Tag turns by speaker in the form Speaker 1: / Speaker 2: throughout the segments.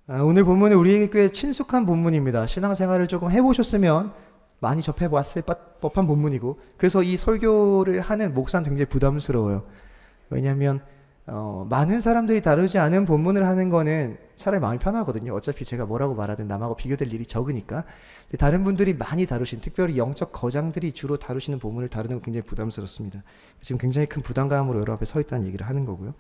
Speaker 1: 오늘 본문은 우리에게 꽤 친숙한 본문입니다. 신앙생활을 조금 해보셨으면 많이 접해봤을 법한 본문이고, 그래서 이 설교를 하는 목사는 굉장히 부담스러워요. 왜냐하면 많은 사람들이 다루지 않은 본문을 하는 거는 차라리 마음이 편하거든요. 어차피 제가 뭐라고 말하든 남하고 비교될 일이 적으니까. 근데 다른 분들이 많이 다루신, 특별히 영적 거장들이 주로 다루시는 본문을 다루는 건 굉장히 부담스럽습니다. 지금 굉장히 큰 부담감으로 여러 앞에 서 있다는 얘기를 하는 거고요.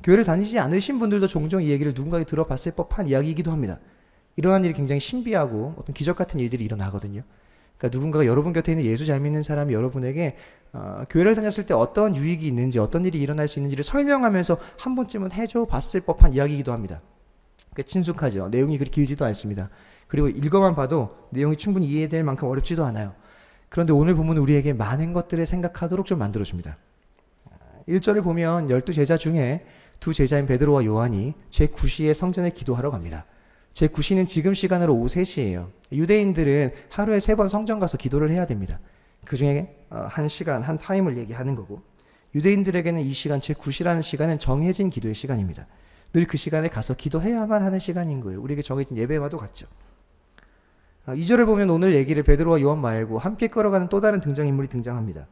Speaker 1: 교회를 다니지 않으신 분들도 종종 이 얘기를 누군가에게 들어봤을 법한 이야기이기도 합니다. 이러한 일이 굉장히 신비하고 어떤 기적 같은 일들이 일어나거든요. 그러니까 누군가가 여러분 곁에 있는 예수 잘 믿는 사람이 여러분에게 교회를 다녔을 때 어떤 유익이 있는지, 어떤 일이 일어날 수 있는지를 설명하면서 한 번쯤은 해줘 봤을 법한 이야기이기도 합니다. 꽤 친숙하죠. 내용이 그리 길지도 않습니다. 그리고 읽어만 봐도 내용이 충분히 이해될 만큼 어렵지도 않아요. 그런데 오늘 본문은 우리에게 많은 것들을 생각하도록 좀 만들어줍니다. 1절을 보면 12제자 중에 두 제자인 베드로와 요한이 제9시에 성전에 기도하러 갑니다. 제9시는 지금 시간으로 오후 3시예요. 유대인들은 하루에 3번 성전 가서 기도를 해야 됩니다. 그 중에 한 시간, 한 타임을 얘기하는 거고, 유대인들에게는 이 시간, 제9시라는 시간은 정해진 기도의 시간입니다. 늘 그 시간에 가서 기도해야만 하는 시간인 거예요. 우리에게 정해진 예배와도 같죠. 2절을 보면 오늘 얘기를 베드로와 요한 말고 함께 끌어가는 또 다른 등장인물이 등장합니다.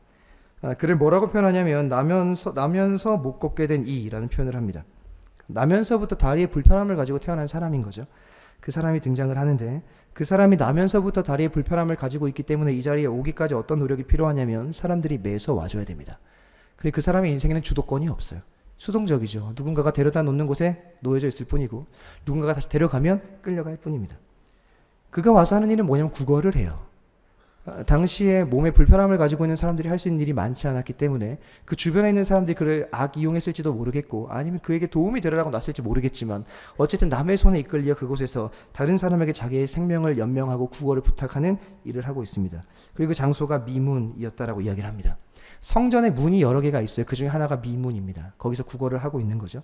Speaker 1: 그를 뭐라고 표현하냐면 나면서 못 걷게 된 이라는 표현을 합니다. 나면서부터 다리에 불편함을 가지고 태어난 사람인 거죠. 그 사람이 등장을 하는데, 그 사람이 나면서부터 다리에 불편함을 가지고 있기 때문에 이 자리에 오기까지 어떤 노력이 필요하냐면 사람들이 매서 와줘야 됩니다. 그리고 그 사람의 인생에는 주도권이 없어요. 수동적이죠. 누군가가 데려다 놓는 곳에 놓여져 있을 뿐이고, 누군가가 다시 데려가면 끌려갈 뿐입니다. 그가 와서 하는 일은 뭐냐면 구걸을 해요. 당시에 몸에 불편함을 가지고 있는 사람들이 할 수 있는 일이 많지 않았기 때문에 그 주변에 있는 사람들이 그를 이용했을지도 모르겠고, 아니면 그에게 도움이 되려고 놨을지 모르겠지만, 어쨌든 남의 손에 이끌려 그곳에서 다른 사람에게 자기의 생명을 연명하고 구걸을 부탁하는 일을 하고 있습니다. 그리고 그 장소가 미문이었다라고 이야기를 합니다. 성전에 문이 여러 개가 있어요. 그 중에 하나가 미문입니다. 거기서 구걸을 하고 있는 거죠.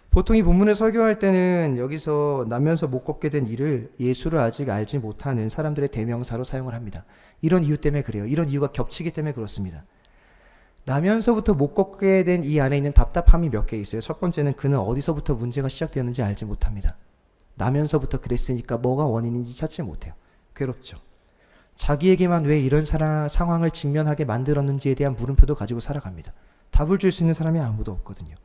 Speaker 1: 보통 이 본문을 설교할 때는 여기서 나면서 못 걷게 된 이를 예수를 아직 알지 못하는 사람들의 대명사로 사용을 합니다. 이런 이유 때문에 그래요. 이런 이유가 겹치기 때문에 그렇습니다. 나면서부터 못 걷게 된 이 안에 있는 답답함이 몇 개 있어요. 첫 번째는 그는 어디서부터 문제가 시작되었는지 알지 못합니다. 나면서부터 그랬으니까 뭐가 원인인지 찾지 못해요. 괴롭죠. 자기에게만 왜 이런 상황을 직면하게 만들었는지에 대한 물음표도 가지고 살아갑니다. 답을 줄 수 있는 사람이 아무도 없거든요.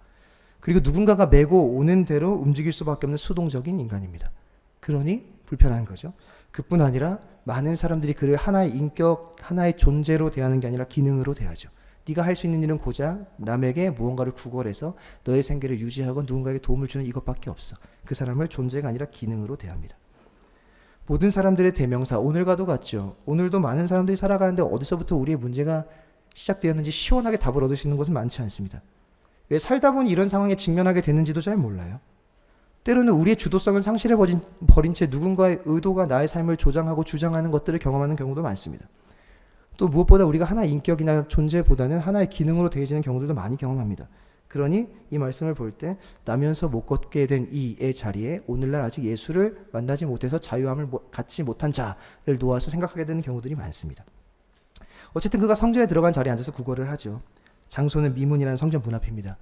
Speaker 1: 그리고 누군가가 메고 오는 대로 움직일 수밖에 없는 수동적인 인간입니다. 그러니 불편한 거죠. 그뿐 아니라 많은 사람들이 그를 하나의 인격, 하나의 존재로 대하는 게 아니라 기능으로 대하죠. 네가 할 수 있는 일은 고작 남에게 무언가를 구걸해서 너의 생계를 유지하고 누군가에게 도움을 주는 이것밖에 없어. 그 사람을 존재가 아니라 기능으로 대합니다. 모든 사람들의 대명사, 오늘과도 같죠. 오늘도 많은 사람들이 살아가는데 어디서부터 우리의 문제가 시작되었는지 시원하게 답을 얻을 수 있는 곳은 많지 않습니다. 왜 살다 보니 이런 상황에 직면하게 됐는지도 잘 몰라요. 때로는 우리의 주도성을 상실해버린 채 누군가의 의도가 나의 삶을 조장하고 주장하는 것들을 경험하는 경우도 많습니다. 또 무엇보다 우리가 하나의 인격이나 존재보다는 하나의 기능으로 대해지는 경우들도 많이 경험합니다. 그러니 이 말씀을 볼 때 나면서 못 걷게 된 이의 자리에 오늘날 아직 예수를 만나지 못해서 자유함을 갖지 못한 자를 놓아서 생각하게 되는 경우들이 많습니다. 어쨌든 그가 성전에 들어간 자리에 앉아서 구걸을 하죠. 장소는 미문이라는 성전 문 앞입니다.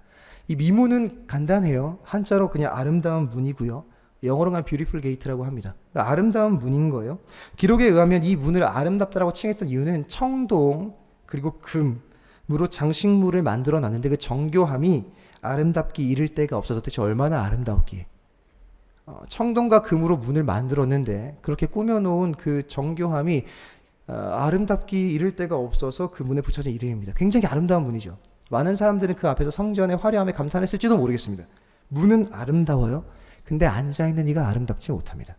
Speaker 1: 이 미문은 간단해요. 한자로 그냥 아름다운 문이고요. 영어로 가면 beautiful gate라고 합니다. 그러니까 아름다운 문인 거예요. 기록에 의하면 이 문을 아름답다라고 칭했던 이유는 청동 그리고 금으로 장식물을 만들어 놨는데 그 정교함이 아름답기 이를 데가 없어서 대체 얼마나 아름다웠기에. 청동과 금으로 문을 만들었는데 그렇게 꾸며놓은 그 정교함이 아름답기 이를 데가 없어서 그 문에 붙여진 이름입니다. 굉장히 아름다운 문이죠. 많은 사람들은 그 앞에서 성전의 화려함에 감탄했을지도 모르겠습니다. 문은 아름다워요. 근데 앉아있는 이가 아름답지 못합니다.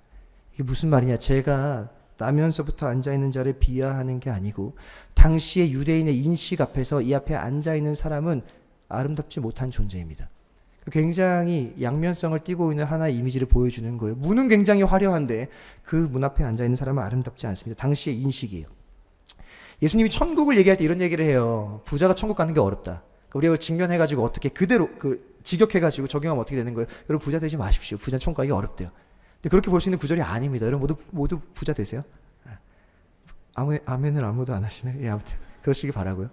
Speaker 1: 이게 무슨 말이냐. 제가 나면서부터 앉아있는 자를 비하하는 게 아니고 당시의 유대인의 인식 앞에서 이 앞에 앉아있는 사람은 아름답지 못한 존재입니다. 굉장히 양면성을 띠고 있는 하나의 이미지를 보여주는 거예요. 문은 굉장히 화려한데 그 문 앞에 앉아있는 사람은 아름답지 않습니다. 당시의 인식이에요. 예수님이 천국을 얘기할 때 이런 얘기를 해요. 부자가 천국 가는 게 어렵다. 우리가 직면해가지고 어떻게 그대로 직역해가지고 적용하면 어떻게 되는 거예요? 여러분 부자 되지 마십시오. 부자 천국 가기 어렵대요. 근데 그렇게 볼 수 있는 구절이 아닙니다. 여러분 모두 부자 되세요? 아멘을 아무도 안 하시네. 예, 아무튼 그러시기 바라고요.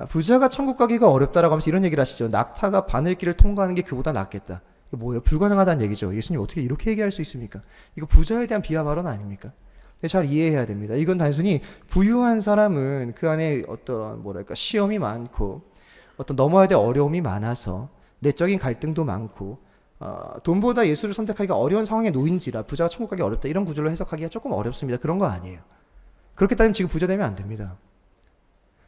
Speaker 1: 부자가 천국 가기가 어렵다라고 하면서 이런 얘기를 하시죠. 낙타가 바늘길을 통과하는 게 그보다 낫겠다. 이거 뭐예요? 불가능하다는 얘기죠. 예수님 어떻게 이렇게 얘기할 수 있습니까? 이거 부자에 대한 비하 발언 아닙니까? 잘 이해해야 됩니다. 이건 단순히 부유한 사람은 그 안에 어떤 뭐랄까 시험이 많고 어떤 넘어야 될 어려움이 많아서 내적인 갈등도 많고 돈보다 예수를 선택하기가 어려운 상황에 놓인지라 부자가 천국 가기 어렵다 이런 구절로 해석하기가 조금 어렵습니다. 그런 거 아니에요. 그렇게 따지면 지금 부자 되면 안 됩니다.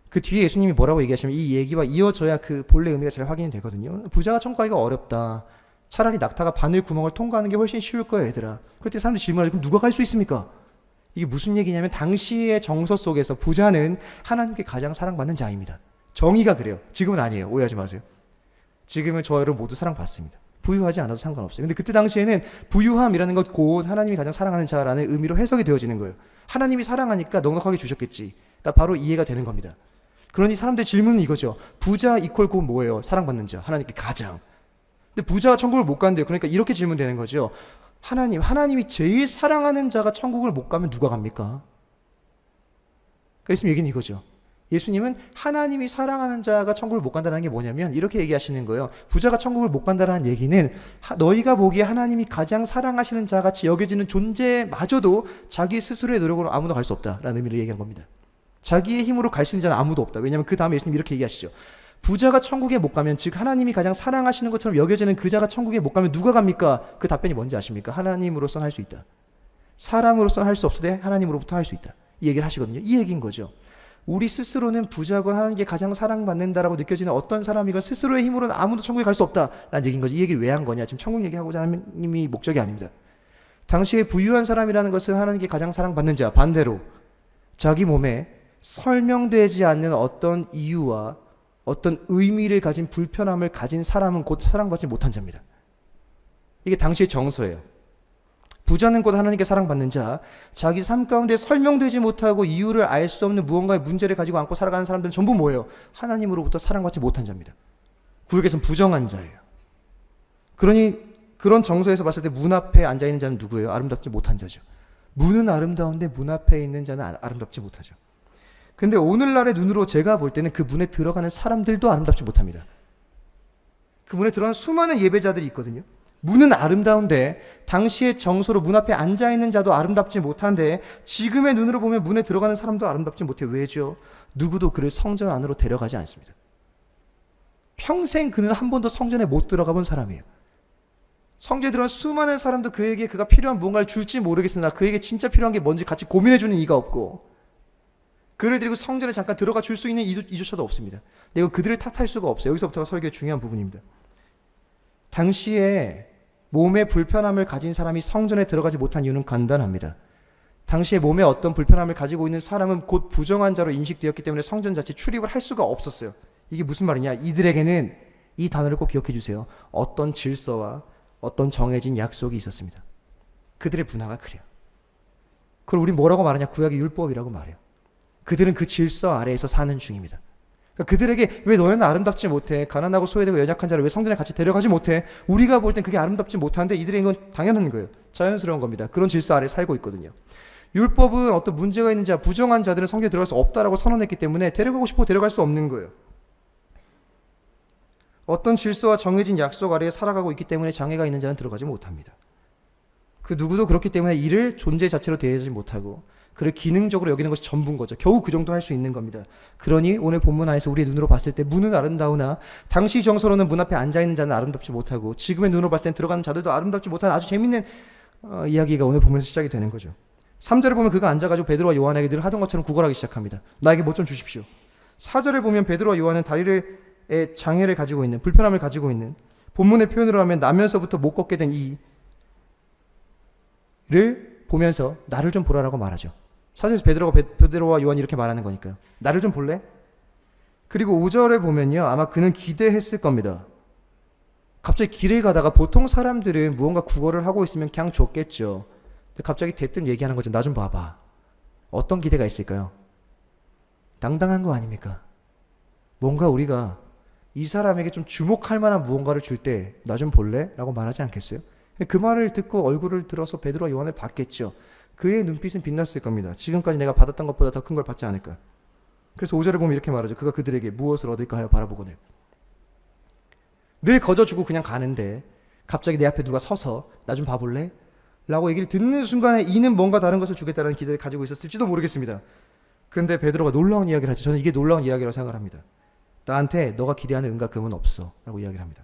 Speaker 1: 그 뒤에 예수님이 뭐라고 얘기하시면 이 얘기와 이어져야 그 본래 의미가 잘 확인이 되거든요. 부자가 천국 가기가 어렵다. 차라리 낙타가 바늘 구멍을 통과하는 게 훨씬 쉬울 거야 얘들아. 그럴 때 사람들이 질문하죠. 그럼 누가 갈 수 있습니까? 이게 무슨 얘기냐면 당시의 정서 속에서 부자는 하나님께 가장 사랑받는 자입니다. 정의가 그래요. 지금은 아니에요. 오해하지 마세요. 지금은 저 여러분 모두 사랑받습니다. 부유하지 않아도 상관없어요. 근데 그때 당시에는 부유함이라는 것 곧 하나님이 가장 사랑하는 자라는 의미로 해석이 되어지는 거예요. 하나님이 사랑하니까 넉넉하게 주셨겠지. 그러니까 바로 이해가 되는 겁니다. 그러니 사람들의 질문은 이거죠. 부자 이퀄 곧 뭐예요? 사랑받는 자. 하나님께 가장. 근데 부자가 천국을 못 간대요. 그러니까 이렇게 질문되는 거죠. 하나님이 제일 사랑하는 자가 천국을 못 가면 누가 갑니까? 그러니까 예수님 얘기는 이거죠. 예수님은 하나님이 사랑하는 자가 천국을 못 간다는 게 뭐냐면 이렇게 얘기하시는 거예요. 부자가 천국을 못 간다는 얘기는 너희가 보기에 하나님이 가장 사랑하시는 자같이 여겨지는 존재마저도 자기 스스로의 노력으로 아무도 갈 수 없다라는 의미를 얘기한 겁니다. 자기의 힘으로 갈 수 있는 자는 아무도 없다. 왜냐하면 그 다음에 예수님 이렇게 얘기하시죠. 부자가 천국에 못 가면 즉 하나님이 가장 사랑하시는 것처럼 여겨지는 그 자가 천국에 못 가면 누가 갑니까? 그 답변이 뭔지 아십니까? 하나님으로서는 할 수 있다. 사람으로서는 할 수 없으되 하나님으로부터 할 수 있다. 이 얘기를 하시거든요. 이 얘기인 거죠. 우리 스스로는 부자고 하나님께 가장 사랑받는다라고 느껴지는 어떤 사람이건 스스로의 힘으로는 아무도 천국에 갈 수 없다라는 얘기인 거지. 이 얘기를 왜 한 거냐? 지금 천국 얘기하고자 하는 하나님이 목적이 아닙니다. 당시에 부유한 사람이라는 것은 하나님께 가장 사랑받는 자, 반대로 자기 몸에 설명되지 않는 어떤 이유와 어떤 의미를 가진 불편함을 가진 사람은 곧 사랑받지 못한 자입니다. 이게 당시의 정서예요. 부자는 곧 하나님께 사랑받는 자, 자기 삶 가운데 설명되지 못하고 이유를 알 수 없는 무언가의 문제를 가지고 안고 살아가는 사람들은 전부 뭐예요? 하나님으로부터 사랑받지 못한 자입니다. 구약에서는 부정한 자예요. 그러니 그런 정서에서 봤을 때 문 앞에 앉아있는 자는 누구예요? 아름답지 못한 자죠. 문은 아름다운데 문 앞에 있는 자는 아름답지 못하죠. 근데 오늘날의 눈으로 제가 볼 때는 그 문에 들어가는 사람들도 아름답지 못합니다. 그 문에 들어가는 수많은 예배자들이 있거든요. 문은 아름다운데 당시의 정서로 문 앞에 앉아있는 자도 아름답지 못한데 지금의 눈으로 보면 문에 들어가는 사람도 아름답지 못해요. 왜죠? 누구도 그를 성전 안으로 데려가지 않습니다. 평생 그는 한 번도 성전에 못 들어가 본 사람이에요. 성전에 들어간 수많은 사람도 그에게 그가 필요한 무언가를 줄지 모르겠으나 그에게 진짜 필요한 게 뭔지 같이 고민해주는 이가 없고 그를 데리고 성전에 잠깐 들어가 줄 수 있는 이조차도 없습니다. 내가 그들을 탓할 수가 없어요. 여기서부터가 설교의 중요한 부분입니다. 당시에 몸에 불편함을 가진 사람이 성전에 들어가지 못한 이유는 간단합니다. 당시에 몸에 어떤 불편함을 가지고 있는 사람은 곧 부정한 자로 인식되었기 때문에 성전 자체 출입을 할 수가 없었어요. 이게 무슨 말이냐? 이들에게는 이 단어를 꼭 기억해 주세요. 어떤 질서와 어떤 정해진 약속이 있었습니다. 그들의 문화가 그래요. 그걸 우리 뭐라고 말하냐? 구약의 율법이라고 말해요. 그들은 그 질서 아래에서 사는 중입니다. 그러니까 그들에게 왜 너네는 아름답지 못해? 가난하고 소외되고 연약한 자를 왜 성전에 같이 데려가지 못해? 우리가 볼 땐 그게 아름답지 못한데 이들에게 이건 당연한 거예요. 자연스러운 겁니다. 그런 질서 아래 살고 있거든요. 율법은 어떤 문제가 있는 자, 부정한 자들은 성전에 들어갈 수 없다라고 선언했기 때문에 데려가고 싶고 데려갈 수 없는 거예요. 어떤 질서와 정해진 약속 아래에 살아가고 있기 때문에 장애가 있는 자는 들어가지 못합니다. 그 누구도 그렇기 때문에 이를 존재 자체로 대하지 못하고 그를 기능적으로 여기는 것이 전부인 거죠. 겨우 그 정도 할 수 있는 겁니다. 그러니 오늘 본문 안에서 우리의 눈으로 봤을 때 문은 아름다우나 당시 정서로는 문 앞에 앉아있는 자는 아름답지 못하고 지금의 눈으로 봤을 때 들어가는 자들도 아름답지 못한 아주 재밌는 이야기가 오늘 보면서 시작이 되는 거죠. 3절을 보면 그가 앉아가지고 베드로와 요한에게 늘 하던 것처럼 구걸하기 시작합니다. 나에게 뭐 좀 주십시오. 4절을 보면 베드로와 요한은 다리의 장애를 가지고 있는 불편함을 가지고 있는 본문의 표현으로 하면 나면서부터 못 걷게 된 이를 보면서 나를 좀 보라라고 말하죠. 사실 베드로와 요한이 이렇게 말하는 거니까요. 나를 좀 볼래? 그리고 5절에 보면요. 아마 그는 기대했을 겁니다. 갑자기 길을 가다가 보통 사람들은 무언가 구걸을 하고 있으면 그냥 줬겠죠. 근데 갑자기 대뜸 얘기하는 거죠. 나 좀 봐봐. 어떤 기대가 있을까요? 당당한 거 아닙니까? 뭔가 우리가 이 사람에게 좀 주목할 만한 무언가를 줄 때 나 좀 볼래? 라고 말하지 않겠어요? 그 말을 듣고 얼굴을 들어서 베드로와 요한을 봤겠죠. 그의 눈빛은 빛났을 겁니다. 지금까지 내가 받았던 것보다 더 큰 걸 받지 않을까. 그래서 5절에 보면 이렇게 말하죠. 그가 그들에게 무엇을 얻을까 하여 바라보거늘. 늘 거저주고 그냥 가는데 갑자기 내 앞에 누가 서서 나 좀 봐볼래? 라고 얘기를 듣는 순간에 이는 뭔가 다른 것을 주겠다는 기대를 가지고 있었을지도 모르겠습니다. 근데 베드로가 놀라운 이야기를 하죠. 저는 이게 놀라운 이야기라고 생각을 합니다. 나한테 너가 기대하는 은과 금은 없어 라고 이야기를 합니다.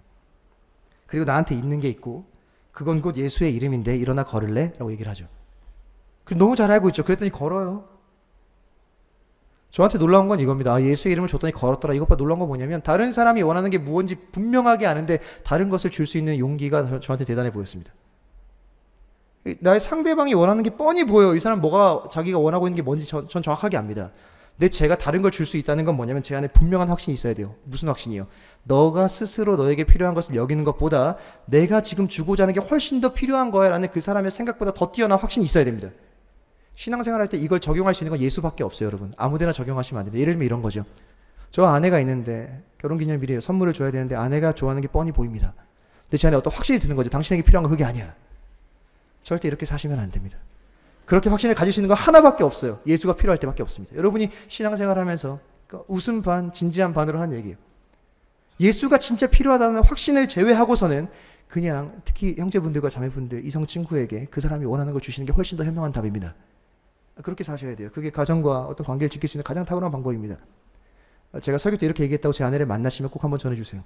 Speaker 1: 그리고 나한테 있는 게 있고 그건 곧 예수의 이름인데 일어나 걸을래? 라고 얘기를 하죠. 너무 잘 알고 있죠. 그랬더니 걸어요. 저한테 놀라운 건 이겁니다. 예수의 이름을 줬더니 걸었더라. 이것보다 놀라운 건 뭐냐면 다른 사람이 원하는 게 무엇인지 분명하게 아는데 다른 것을 줄 수 있는 용기가 저한테 대단해 보였습니다. 나의 상대방이 원하는 게 뻔히 보여요. 이 사람 뭐가 자기가 원하고 있는 게 뭔지 전 정확하게 압니다. 근데 제가 다른 걸 줄 수 있다는 건 뭐냐면 제 안에 분명한 확신이 있어야 돼요. 무슨 확신이요? 너가 스스로 너에게 필요한 것을 여기는 것보다 내가 지금 주고자 하는 게 훨씬 더 필요한 거야 라는 그 사람의 생각보다 더 뛰어난 확신이 있어야 됩니다. 신앙생활 할 때 이걸 적용할 수 있는 건 예수밖에 없어요, 여러분. 아무데나 적용하시면 안 됩니다. 예를 들면 이런 거죠. 저 아내가 있는데 결혼기념일에 선물을 줘야 되는데 아내가 좋아하는 게 뻔히 보입니다. 근데 제 안에 어떤 확신이 드는 거죠. 당신에게 필요한 건 그게 아니야. 절대 이렇게 사시면 안 됩니다. 그렇게 확신을 가질 수 있는 건 하나밖에 없어요. 예수가 필요할 때밖에 없습니다. 여러분이 신앙생활 하면서 웃음 반, 진지한 반으로 한 얘기예요. 예수가 진짜 필요하다는 확신을 제외하고서는 그냥 특히 형제분들과 자매분들, 이성 친구에게 그 사람이 원하는 걸 주시는 게 훨씬 더 현명한 답입니다. 그렇게 사셔야 돼요. 그게 가정과 어떤 관계를 지킬 수 있는 가장 탁월한 방법입니다. 제가 설교 때 이렇게 얘기했다고 제 아내를 만나시면 꼭 한번 전해주세요.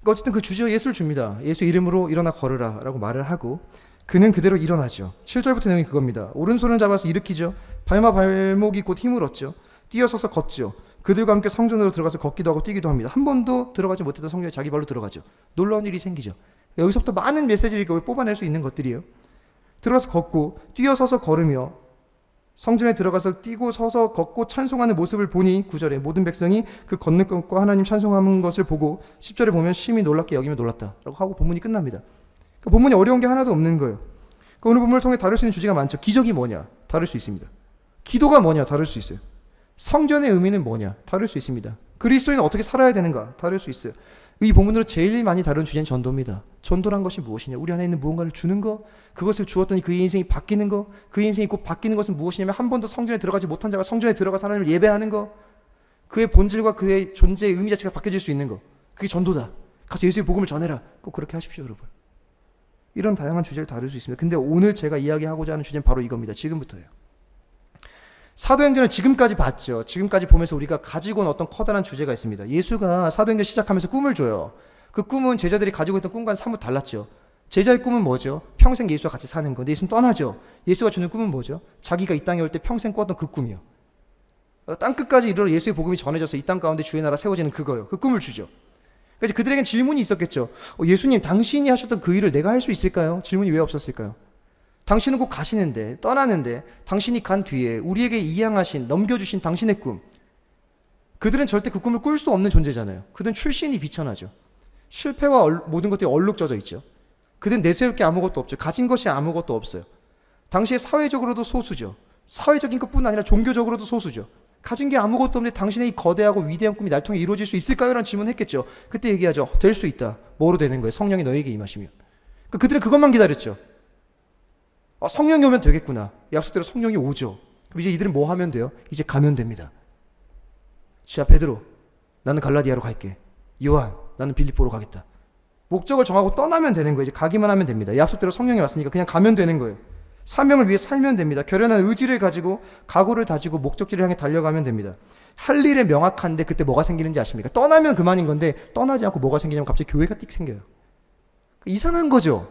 Speaker 1: 어쨌든 그 주제와 예수를 줍니다. 예수 이름으로 일어나 걸으라 라고 말을 하고 그는 그대로 일어나죠. 7절부터 내용이 그겁니다. 오른손을 잡아서 일으키죠. 발목이 곧 힘을 얻죠. 뛰어서서 걷죠. 그들과 함께 성전으로 들어가서 걷기도 하고 뛰기도 합니다. 한 번도 들어가지 못했던 성전에 자기 발로 들어가죠. 놀라운 일이 생기죠. 여기서부터 많은 메시지를 뽑아낼 수 있는 것들이에요. 들어가서 걷고 뛰어서서 걸으며 성전에 들어가서 뛰고 서서 걷고 찬송하는 모습을 보니 9절에 모든 백성이 그 걷는 것과 하나님 찬송하는 것을 보고 10절에 보면 심히 놀랍게 여기며 놀랐다 라고 하고 본문이 끝납니다. 그러니까 본문이 어려운 게 하나도 없는 거예요. 그러니까 오늘 본문을 통해 다룰 수 있는 주제가 많죠. 기적이 뭐냐? 다룰 수 있습니다. 기도가 뭐냐? 다룰 수 있어요. 성전의 의미는 뭐냐? 다룰 수 있습니다. 그리스도인은 어떻게 살아야 되는가? 다룰 수 있어요. 이 본문으로 제일 많이 다룬 주제는 전도입니다. 전도란 것이 무엇이냐? 우리 안에 있는 무언가를 주는 거, 그것을 주었더니 그의 인생이 바뀌는 거, 그의 인생이 곧 바뀌는 것은 무엇이냐면 한 번도 성전에 들어가지 못한 자가 성전에 들어가서 하나님을 예배하는 거, 그의 본질과 그의 존재의 의미 자체가 바뀌어질 수 있는 거, 그게 전도다. 가서 예수의 복음을 전해라. 꼭 그렇게 하십시오, 여러분. 이런 다양한 주제를 다룰 수 있습니다. 근데 오늘 제가 이야기하고자 하는 주제는 바로 이겁니다. 지금부터예요. 사도행전을 지금까지 봤죠. 지금까지 보면서 우리가 가지고 온 어떤 커다란 주제가 있습니다. 예수가 사도행전 시작하면서 꿈을 줘요. 그 꿈은 제자들이 가지고 있던 꿈과는 사뭇 달랐죠. 제자의 꿈은 뭐죠? 평생 예수와 같이 사는 거. 근데 예수는 떠나죠. 예수가 주는 꿈은 뭐죠? 자기가 이 땅에 올 때 평생 꿨던 그 꿈이요. 땅끝까지 이르러 예수의 복음이 전해져서 이 땅 가운데 주의 나라 세워지는 그거요. 그 꿈을 주죠. 그래서 그들에겐 질문이 있었겠죠. 예수님, 당신이 하셨던 그 일을 내가 할 수 있을까요? 질문이 왜 없었을까요? 당신은 곧 가시는데, 떠나는데 당신이 간 뒤에 우리에게 이양하신, 넘겨주신 당신의 꿈, 그들은 절대 그 꿈을 꿀 수 없는 존재잖아요. 그들은 출신이 비천하죠. 실패와 모든 것들이 얼룩져져 있죠. 그들은 내세울 게 아무것도 없죠. 가진 것이 아무것도 없어요. 당시에 사회적으로도 소수죠. 사회적인 것뿐 아니라 종교적으로도 소수죠. 가진 게 아무것도 없는데 당신의 이 거대하고 위대한 꿈이 날 통해 이루어질 수 있을까요? 라는 질문을 했겠죠. 그때 얘기하죠. 될 수 있다. 뭐로 되는 거예요? 성령이 너에게 임하시면. 그러니까 그들은 그것만 기다렸죠. 성령이 오면 되겠구나. 약속대로 성령이 오죠. 그럼 이제 이들은 뭐 하면 돼요? 이제 가면 됩니다. 자, 베드로, 나는 갈라디아로 갈게. 요한, 나는 빌립보로 가겠다. 목적을 정하고 떠나면 되는 거예요. 이제 가기만 하면 됩니다. 약속대로 성령이 왔으니까 그냥 가면 되는 거예요. 사명을 위해 살면 됩니다. 결연한 의지를 가지고 각오를 다지고 목적지를 향해 달려가면 됩니다. 할 일에 명확한데 그때 뭐가 생기는지 아십니까? 떠나면 그만인 건데 떠나지 않고 뭐가 생기냐면 갑자기 교회가 띡 생겨요. 이상한 거죠.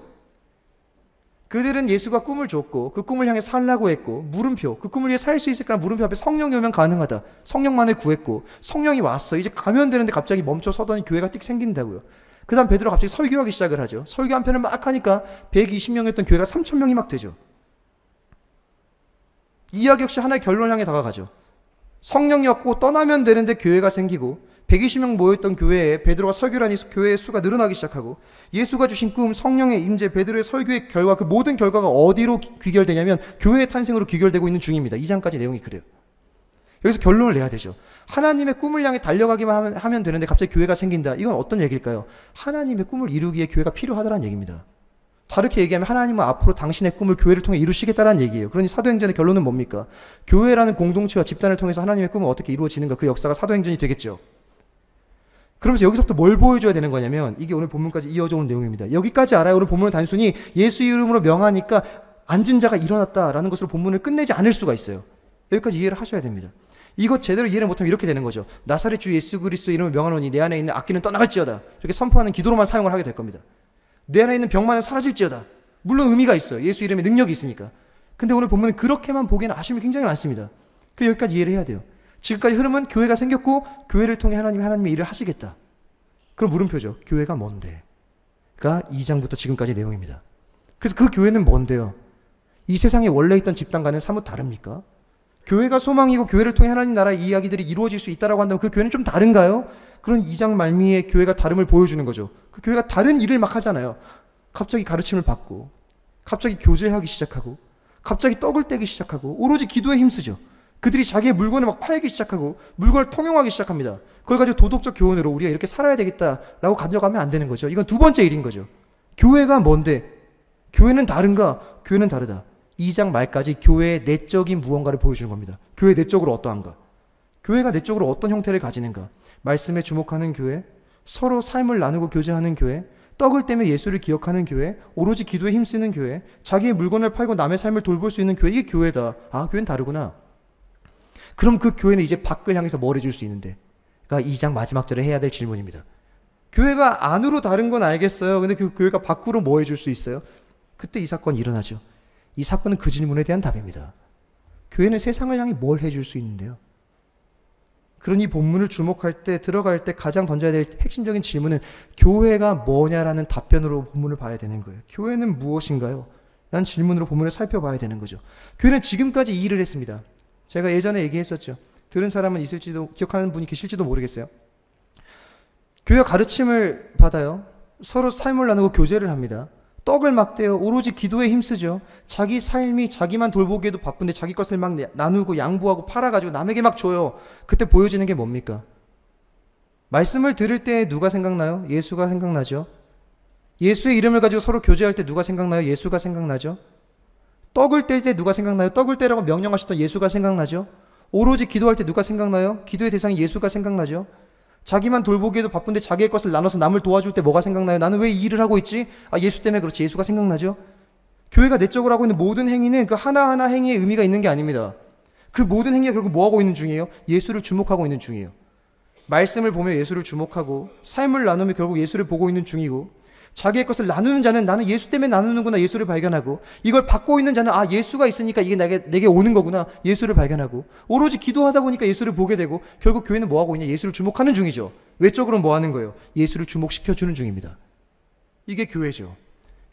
Speaker 1: 그들은 예수가 꿈을 줬고 그 꿈을 향해 살라고 했고 물음표, 그 꿈을 위해 살 수 있을까 물음표 앞에 성령이 오면 가능하다. 성령만을 구했고 성령이 왔어. 이제 가면 되는데 갑자기 멈춰 서더니 교회가 띡 생긴다고요. 그 다음 베드로가 갑자기 설교하기 시작을 하죠. 설교 한 편을 막 하니까 120명이었던 교회가 3,000명이 막 되죠. 이야기 역시 하나의 결론을 향해 다가가죠. 성령이 왔고 떠나면 되는데 교회가 생기고 120명 모였던 교회에 베드로가 설교를 하니 교회의 수가 늘어나기 시작하고 예수가 주신 꿈, 성령의 임재, 베드로의 설교의 결과, 그 모든 결과가 어디로 귀결되냐면 교회의 탄생으로 귀결되고 있는 중입니다. 2장까지 내용이 그래요. 여기서 결론을 내야 되죠. 하나님의 꿈을 향해 달려가기만 하면 되는데 갑자기 교회가 생긴다. 이건 어떤 얘기일까요? 하나님의 꿈을 이루기에 교회가 필요하다는 얘기입니다. 다르게 얘기하면 하나님은 앞으로 당신의 꿈을 교회를 통해 이루시겠다는 얘기예요. 그러니 사도행전의 결론은 뭡니까? 교회라는 공동체와 집단을 통해서 하나님의 꿈은 어떻게 이루어지는가, 그 역사가 사도행전이 되겠죠. 그러면서 여기서부터 뭘 보여줘야 되는 거냐면 이게 오늘 본문까지 이어져 온 내용입니다. 여기까지 알아요. 오늘 본문은 단순히 예수 이름으로 명하니까 앉은 자가 일어났다라는 것으로 본문을 끝내지 않을 수가 있어요. 여기까지 이해를 하셔야 됩니다. 이것 제대로 이해를 못하면 이렇게 되는 거죠. 나사렛 주 예수 그리스도 이름을 명하노니 내 안에 있는 악기는 떠나갈지어다. 이렇게 선포하는 기도로만 사용을 하게 될 겁니다. 내 안에 있는 병만은 사라질지어다. 물론 의미가 있어요. 예수 이름에 능력이 있으니까. 근데 오늘 본문은 그렇게만 보기에는 아쉬움이 굉장히 많습니다. 그래서 여기까지 이해를 해야 돼요. 지금까지 흐름은 교회가 생겼고 교회를 통해 하나님의 일을 하시겠다. 그럼 물음표죠. 교회가 뭔데? 가 2장부터 지금까지 내용입니다. 그래서 그 교회는 뭔데요? 이 세상에 원래 있던 집단과는 사뭇 다릅니까? 교회가 소망이고 교회를 통해 하나님 나라의 이야기들이 이루어질 수 있다라고 한다면 그 교회는 좀 다른가요? 그런 2장 말미에 교회가 다름을 보여주는 거죠. 그 교회가 다른 일을 막 하잖아요. 갑자기 가르침을 받고, 갑자기 교제하기 시작하고, 갑자기 떡을 떼기 시작하고, 오로지 기도에 힘쓰죠. 그들이 자기의 물건을 막 팔기 시작하고, 물건을 통용하기 시작합니다. 그걸 가지고 도덕적 교훈으로 우리가 이렇게 살아야 되겠다라고 가져가면 안 되는 거죠. 이건 두 번째 일인 거죠. 교회가 뭔데? 교회는 다른가? 교회는 다르다. 2장 말까지 교회의 내적인 무언가를 보여주는 겁니다. 교회 내적으로 어떠한가? 교회가 내적으로 어떤 형태를 가지는가? 말씀에 주목하는 교회, 서로 삶을 나누고 교제하는 교회, 떡을 떼며 예수를 기억하는 교회, 오로지 기도에 힘쓰는 교회, 자기의 물건을 팔고 남의 삶을 돌볼 수 있는 교회, 이게 교회다. 아, 교회는 다르구나. 그럼 그 교회는 이제 밖을 향해서 뭘 해줄 수 있는데? 그러니까 2장 마지막 절에 해야 될 질문입니다. 교회가 안으로 다른 건 알겠어요. 근데 그 교회가 밖으로 뭐 해줄 수 있어요? 그때 이 사건이 일어나죠. 이 사건은 그 질문에 대한 답입니다. 교회는 세상을 향해 뭘 해줄 수 있는데요? 그러니 본문을 주목할 때, 들어갈 때 가장 던져야 될 핵심적인 질문은 교회가 뭐냐라는 답변으로 본문을 봐야 되는 거예요. 교회는 무엇인가요? 라는 질문으로 본문을 살펴봐야 되는 거죠. 교회는 지금까지 이 일을 했습니다. 제가 예전에 얘기했었죠. 들은 사람은 있을지도, 기억하는 분이 계실지도 모르겠어요. 교회가 가르침을 받아요. 서로 삶을 나누고 교제를 합니다. 떡을 막 떼요. 오로지 기도에 힘쓰죠. 자기 삶이 자기만 돌보기에도 바쁜데 자기 것을 막 나누고 양보하고 팔아가지고 남에게 막 줘요. 그때 보여지는 게 뭡니까? 말씀을 들을 때 누가 생각나요? 예수가 생각나죠. 예수의 이름을 가지고 서로 교제할 때 누가 생각나요? 예수가 생각나죠. 떡을 뗄 때 누가 생각나요? 떡을 떼라고 명령하셨던 예수가 생각나죠. 오로지 기도할 때 누가 생각나요? 기도의 대상이 예수가 생각나죠. 자기만 돌보기에도 바쁜데 자기의 것을 나눠서 남을 도와줄 때 뭐가 생각나요? 나는 왜 이 일을 하고 있지? 아, 예수 때문에 그렇지. 예수가 생각나죠. 교회가 내적으로 하고 있는 모든 행위는 그 하나하나 행위에 의미가 있는 게 아닙니다. 그 모든 행위가 결국 뭐 하고 있는 중이에요? 예수를 주목하고 있는 중이에요. 말씀을 보며 예수를 주목하고, 삶을 나누며 결국 예수를 보고 있는 중이고, 자기의 것을 나누는 자는 나는 예수 때문에 나누는구나 예수를 발견하고, 이걸 받고 있는 자는 아, 예수가 있으니까 이게 내게 오는 거구나 예수를 발견하고, 오로지 기도하다 보니까 예수를 보게 되고, 결국 교회는 뭐 하고 있냐? 예수를 주목하는 중이죠. 외적으로 뭐 하는 거예요? 예수를 주목시켜 주는 중입니다. 이게 교회죠.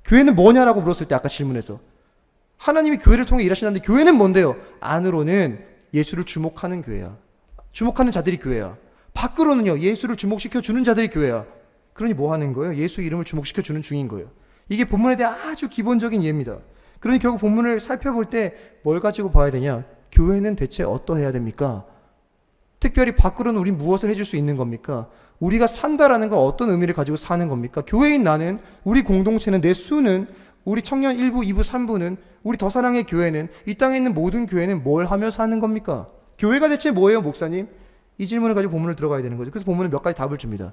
Speaker 1: 교회는 뭐냐라고 물었을 때 아까 질문에서 하나님이 교회를 통해 일하시는데 교회는 뭔데요? 안으로는 예수를 주목하는 교회야. 주목하는 자들이 교회야. 밖으로는요, 예수를 주목시켜 주는 자들이 교회야. 그러니 뭐 하는 거예요? 예수 이름을 주목시켜 주는 중인 거예요. 이게 본문에 대한 아주 기본적인 이해입니다. 그러니 결국 본문을 살펴볼 때 뭘 가지고 봐야 되냐? 교회는 대체 어떠해야 됩니까? 특별히 밖으로는 우리 무엇을 해줄 수 있는 겁니까? 우리가 산다라는 건 어떤 의미를 가지고 사는 겁니까? 교회인 나는, 우리 공동체는, 내 수는, 우리 청년 1부, 2부, 3부는, 우리 더 사랑의 교회는, 이 땅에 있는 모든 교회는 뭘 하며 사는 겁니까? 교회가 대체 뭐예요, 목사님? 이 질문을 가지고 본문을 들어가야 되는 거죠. 그래서 본문은 몇 가지 답을 줍니다.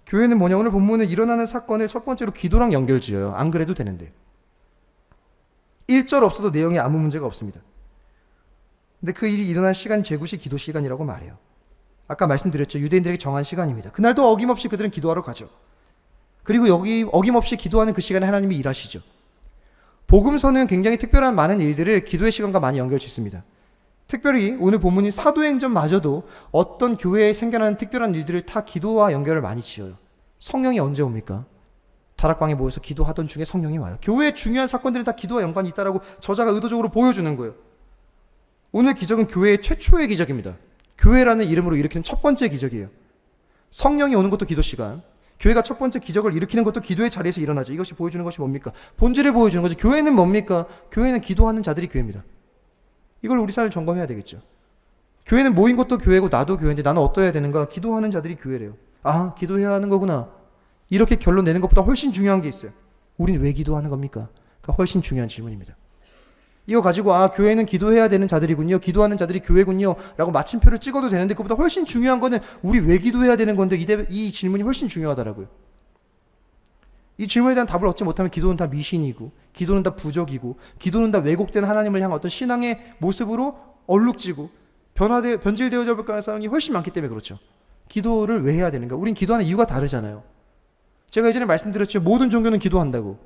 Speaker 1: 교회는 뭐냐? 오늘 본문은 일어나는 사건을 첫 번째로 기도랑 연결지어요. 안 그래도 되는데. 1절 없어도 내용에 아무 문제가 없습니다. 근데 그 일이 일어난 시간이 제구시 기도 시간이라고 말해요. 아까 말씀드렸죠. 유대인들에게 정한 시간입니다. 그날도 어김없이 그들은 기도하러 가죠. 그리고 여기 어김없이 기도하는 그 시간에 하나님이 일하시죠. 복음서는 굉장히 특별한 많은 일들을 기도의 시간과 많이 연결짓습니다. 특별히 오늘 본문인 사도행전마저도 어떤 교회에 생겨나는 특별한 일들을 다 기도와 연결을 많이 지어요. 성령이 언제 옵니까? 다락방에 모여서 기도하던 중에 성령이 와요. 교회의 중요한 사건들은 다 기도와 연관이 있다라고 저자가 의도적으로 보여주는 거예요. 오늘 기적은 교회의 최초의 기적입니다. 교회라는 이름으로 일으키는 첫 번째 기적이에요. 성령이 오는 것도 기도 시간, 교회가 첫 번째 기적을 일으키는 것도 기도의 자리에서 일어나죠. 이것이 보여주는 것이 뭡니까? 본질을 보여주는 거죠. 교회는 뭡니까? 교회는 기도하는 자들이 교회입니다. 이걸 우리 삶을 점검해야 되겠죠. 교회는 모인 것도 교회고 나도 교회인데 나는 어떠해야 되는가? 기도하는 자들이 교회래요. 아, 기도해야 하는 거구나. 이렇게 결론 내는 것보다 훨씬 중요한 게 있어요. 우린 왜 기도하는 겁니까? 그러니까 훨씬 중요한 질문입니다. 이거 가지고 교회는 기도해야 되는 자들이군요. 기도하는 자들이 교회군요. 라고 마침표를 찍어도 되는데 그보다 훨씬 중요한 거는 우리 왜 기도해야 되는 건데 이 질문이 훨씬 중요하더라고요. 이 질문에 대한 답을 얻지 못하면 기도는 다 미신이고 기도는 다 부적이고 기도는 다 왜곡된 하나님을 향한 어떤 신앙의 모습으로 얼룩지고 변질되어져 볼 가능성이 훨씬 많기 때문에 그렇죠. 기도를 왜 해야 되는가? 우린 기도하는 이유가 다르잖아요. 제가 예전에 말씀드렸죠. 모든 종교는 기도한다고.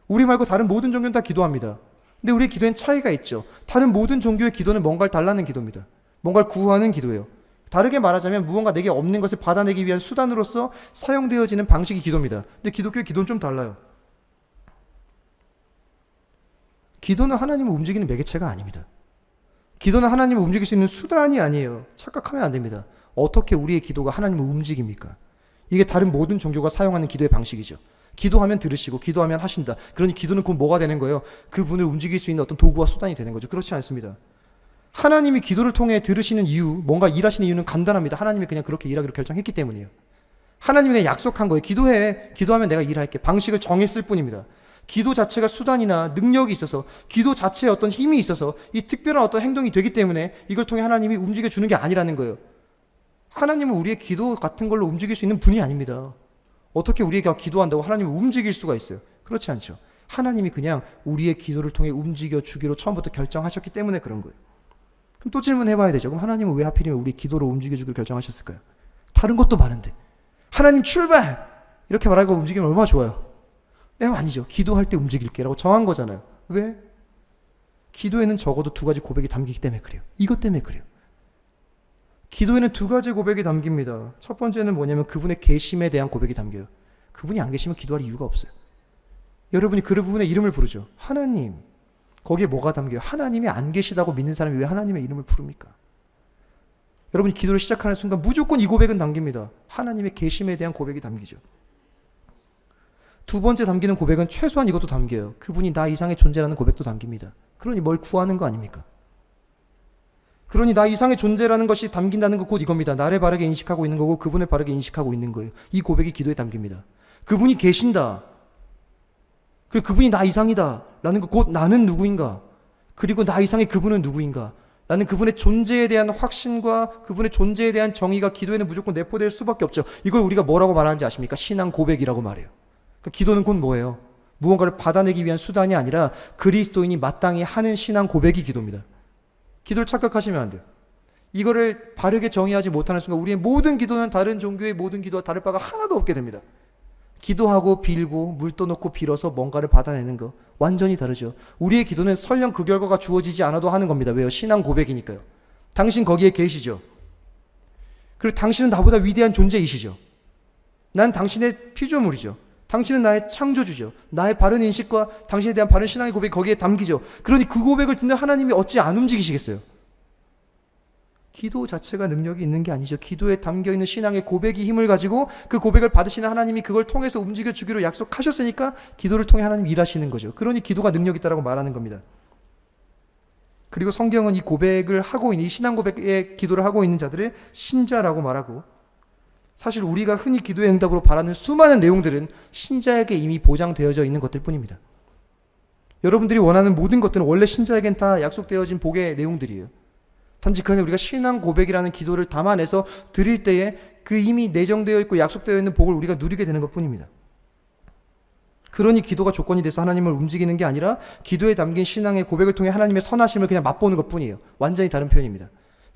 Speaker 1: 우리 말고 다른 모든 종교는 다 기도합니다. 근데 우리의 기도엔 차이가 있죠. 다른 모든 종교의 기도는 뭔가를 달라는 기도입니다. 뭔가를 구하는 기도예요. 다르게 말하자면 무언가 내게 없는 것을 받아내기 위한 수단으로서 사용되어지는 방식이 기도입니다. 근데 기독교의 기도는 좀 달라요. 기도는 하나님을 움직이는 매개체가 아닙니다. 기도는 하나님을 움직일 수 있는 수단이 아니에요. 착각하면 안 됩니다. 어떻게 우리의 기도가 하나님을 움직입니까? 이게 다른 모든 종교가 사용하는 기도의 방식이죠. 기도하면 들으시고 기도하면 하신다. 그러니 기도는 곧 뭐가 되는 거예요? 그분을 움직일 수 있는 어떤 도구와 수단이 되는 거죠. 그렇지 않습니다. 하나님이 기도를 통해 들으시는 이유, 뭔가 일하시는 이유는 간단합니다. 하나님이 그냥 그렇게 일하기로 결정했기 때문이에요. 하나님이 그냥 약속한 거예요. 기도해. 기도하면 내가 일할게. 방식을 정했을 뿐입니다. 기도 자체가 수단이나 능력이 있어서 기도 자체에 어떤 힘이 있어서 이 특별한 어떤 행동이 되기 때문에 이걸 통해 하나님이 움직여주는 게 아니라는 거예요. 하나님은 우리의 기도 같은 걸로 움직일 수 있는 분이 아닙니다. 어떻게 우리가 기도한다고 하나님을 움직일 수가 있어요? 그렇지 않죠. 하나님이 그냥 우리의 기도를 통해 움직여 주기로 처음부터 결정하셨기 때문에 그런 거예요. 그럼 또 질문해봐야 되죠. 그럼 하나님은 왜 하필이면 우리 기도로 움직여 주기로 결정하셨을까요? 다른 것도 많은데 하나님 출발! 이렇게 말하고 움직이면 얼마나 좋아요. 아니죠. 기도할 때 움직일게 라고 정한 거잖아요. 왜? 기도에는 적어도 두 가지 고백이 담기기 때문에 그래요. 이것 때문에 그래요. 기도에는 두 가지 고백이 담깁니다. 첫 번째는 뭐냐면 그분의 계심에 대한 고백이 담겨요. 그분이 안 계시면 기도할 이유가 없어요. 여러분이 그 부분의 이름을 부르죠. 하나님. 거기에 뭐가 담겨요? 하나님이 안 계시다고 믿는 사람이 왜 하나님의 이름을 부릅니까? 여러분이 기도를 시작하는 순간 무조건 이 고백은 담깁니다. 하나님의 계심에 대한 고백이 담기죠. 두 번째 담기는 고백은 최소한 이것도 담겨요. 그분이 나 이상의 존재라는 고백도 담깁니다. 그러니 뭘 구하는 거 아닙니까? 그러니 나 이상의 존재라는 것이 담긴다는 것 곧 이겁니다. 나를 바르게 인식하고 있는 거고 그분을 바르게 인식하고 있는 거예요. 이 고백이 기도에 담깁니다. 그분이 계신다. 그리고 그분이 나 이상이다. 라는 것 곧 나는 누구인가. 그리고 나 이상의 그분은 누구인가. 라는 그분의 존재에 대한 확신과 그분의 존재에 대한 정의가 기도에는 무조건 내포될 수밖에 없죠. 이걸 우리가 뭐라고 말하는지 아십니까? 신앙 고백이라고 말해요. 그러니까 기도는 곧 뭐예요? 무언가를 받아내기 위한 수단이 아니라 그리스도인이 마땅히 하는 신앙 고백이 기도입니다. 기도를 착각하시면 안 돼요. 이거를 바르게 정의하지 못하는 순간 우리의 모든 기도는 다른 종교의 모든 기도와 다를 바가 하나도 없게 됩니다. 기도하고 빌고 물도 넣고 빌어서 뭔가를 받아내는 거 완전히 다르죠. 우리의 기도는 설령 그 결과가 주어지지 않아도 하는 겁니다. 왜요? 신앙 고백이니까요. 당신 거기에 계시죠. 그리고 당신은 나보다 위대한 존재이시죠. 난 당신의 피조물이죠. 당신은 나의 창조주죠. 나의 바른 인식과 당신에 대한 바른 신앙의 고백이 거기에 담기죠. 그러니 그 고백을 듣는 하나님이 어찌 안 움직이시겠어요? 기도 자체가 능력이 있는 게 아니죠. 기도에 담겨있는 신앙의 고백이 힘을 가지고 그 고백을 받으시는 하나님이 그걸 통해서 움직여주기로 약속하셨으니까 기도를 통해 하나님이 일하시는 거죠. 그러니 기도가 능력이 있다고 말하는 겁니다. 그리고 성경은 이 고백을 하고 있는, 이 신앙 고백의 기도를 하고 있는 자들을 신자라고 말하고, 사실 우리가 흔히 기도의 응답으로 바라는 수많은 내용들은 신자에게 이미 보장되어져 있는 것들 뿐입니다. 여러분들이 원하는 모든 것들은 원래 신자에겐 다 약속되어진 복의 내용들이에요. 단지 그냥 우리가 신앙 고백이라는 기도를 담아내서 드릴 때에 그 이미 내정되어 있고 약속되어 있는 복을 우리가 누리게 되는 것 뿐입니다. 그러니 기도가 조건이 돼서 하나님을 움직이는 게 아니라 기도에 담긴 신앙의 고백을 통해 하나님의 선하심을 그냥 맛보는 것 뿐이에요. 완전히 다른 표현입니다.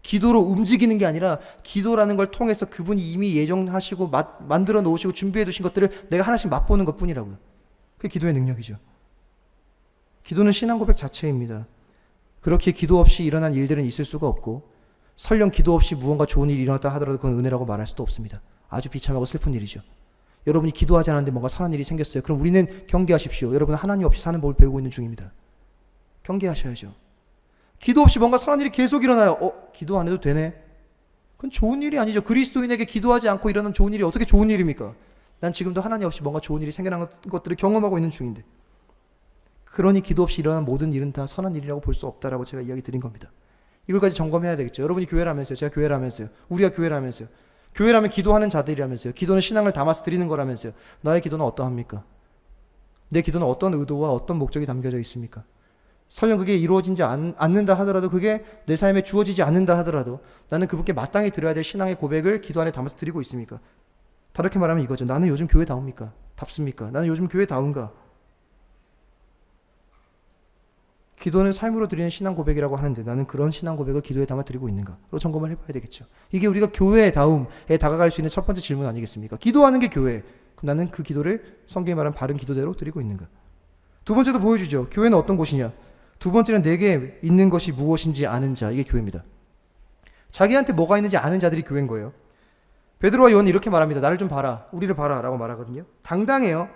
Speaker 1: 기도로 움직이는 게 아니라 기도라는 걸 통해서 그분이 이미 예정하시고 만들어 놓으시고 준비해 두신 것들을 내가 하나씩 맛보는 것 뿐이라고요. 그게 기도의 능력이죠. 기도는 신앙 고백 자체입니다. 그렇게 기도 없이 일어난 일들은 있을 수가 없고, 설령 기도 없이 무언가 좋은 일이 일어났다 하더라도 그건 은혜라고 말할 수도 없습니다. 아주 비참하고 슬픈 일이죠. 여러분이 기도하지 않았는데 뭔가 선한 일이 생겼어요. 그럼 우리는 경계하십시오. 여러분은 하나님 없이 사는 법을 배우고 있는 중입니다. 경계하셔야죠. 기도 없이 뭔가 선한 일이 계속 일어나요. 기도 안 해도 되네? 그건 좋은 일이 아니죠. 그리스도인에게 기도하지 않고 일어난 좋은 일이 어떻게 좋은 일입니까? 난 지금도 하나님 없이 뭔가 좋은 일이 생겨난 것들을 경험하고 있는 중인데. 그러니 기도 없이 일어난 모든 일은 다 선한 일이라고 볼 수 없다라고 제가 이야기 드린 겁니다. 이걸까지 점검해야 되겠죠. 여러분이 교회라면서요. 제가 교회라면서요. 우리가 교회라면서요. 교회라면 기도하는 자들이라면서요. 기도는 신앙을 담아서 드리는 거라면서요. 나의 기도는 어떠합니까? 내 기도는 어떤 의도와 어떤 목적이 담겨져 있습니까? 설령 그게 이루어지지 않는다 하더라도, 그게 내 삶에 주어지지 않는다 하더라도 나는 그분께 마땅히 드려야 될 신앙의 고백을 기도 안에 담아서 드리고 있습니까? 다르게 말하면 이거죠. 나는 요즘 교회다웁니까? 답습니까? 나는 요즘 교회다운가? 기도는 삶으로 드리는 신앙 고백이라고 하는데 나는 그런 신앙 고백을 기도에 담아 드리고 있는가?로 점검을 해봐야 되겠죠. 이게 우리가 교회다움에 다가갈 수 있는 첫 번째 질문 아니겠습니까? 기도하는 게 교회. 그럼 나는 그 기도를 성경이 말한 바른 기도대로 드리고 있는가? 두 번째도 보여주죠. 교회는 어떤 곳이냐? 두 번째는 내게 있는 것이 무엇인지 아는 자. 이게 교회입니다. 자기한테 뭐가 있는지 아는 자들이 교회인 거예요. 베드로와 요한이 이렇게 말합니다. 나를 좀 봐라. 우리를 봐라. 라고 말하거든요. 당당해요.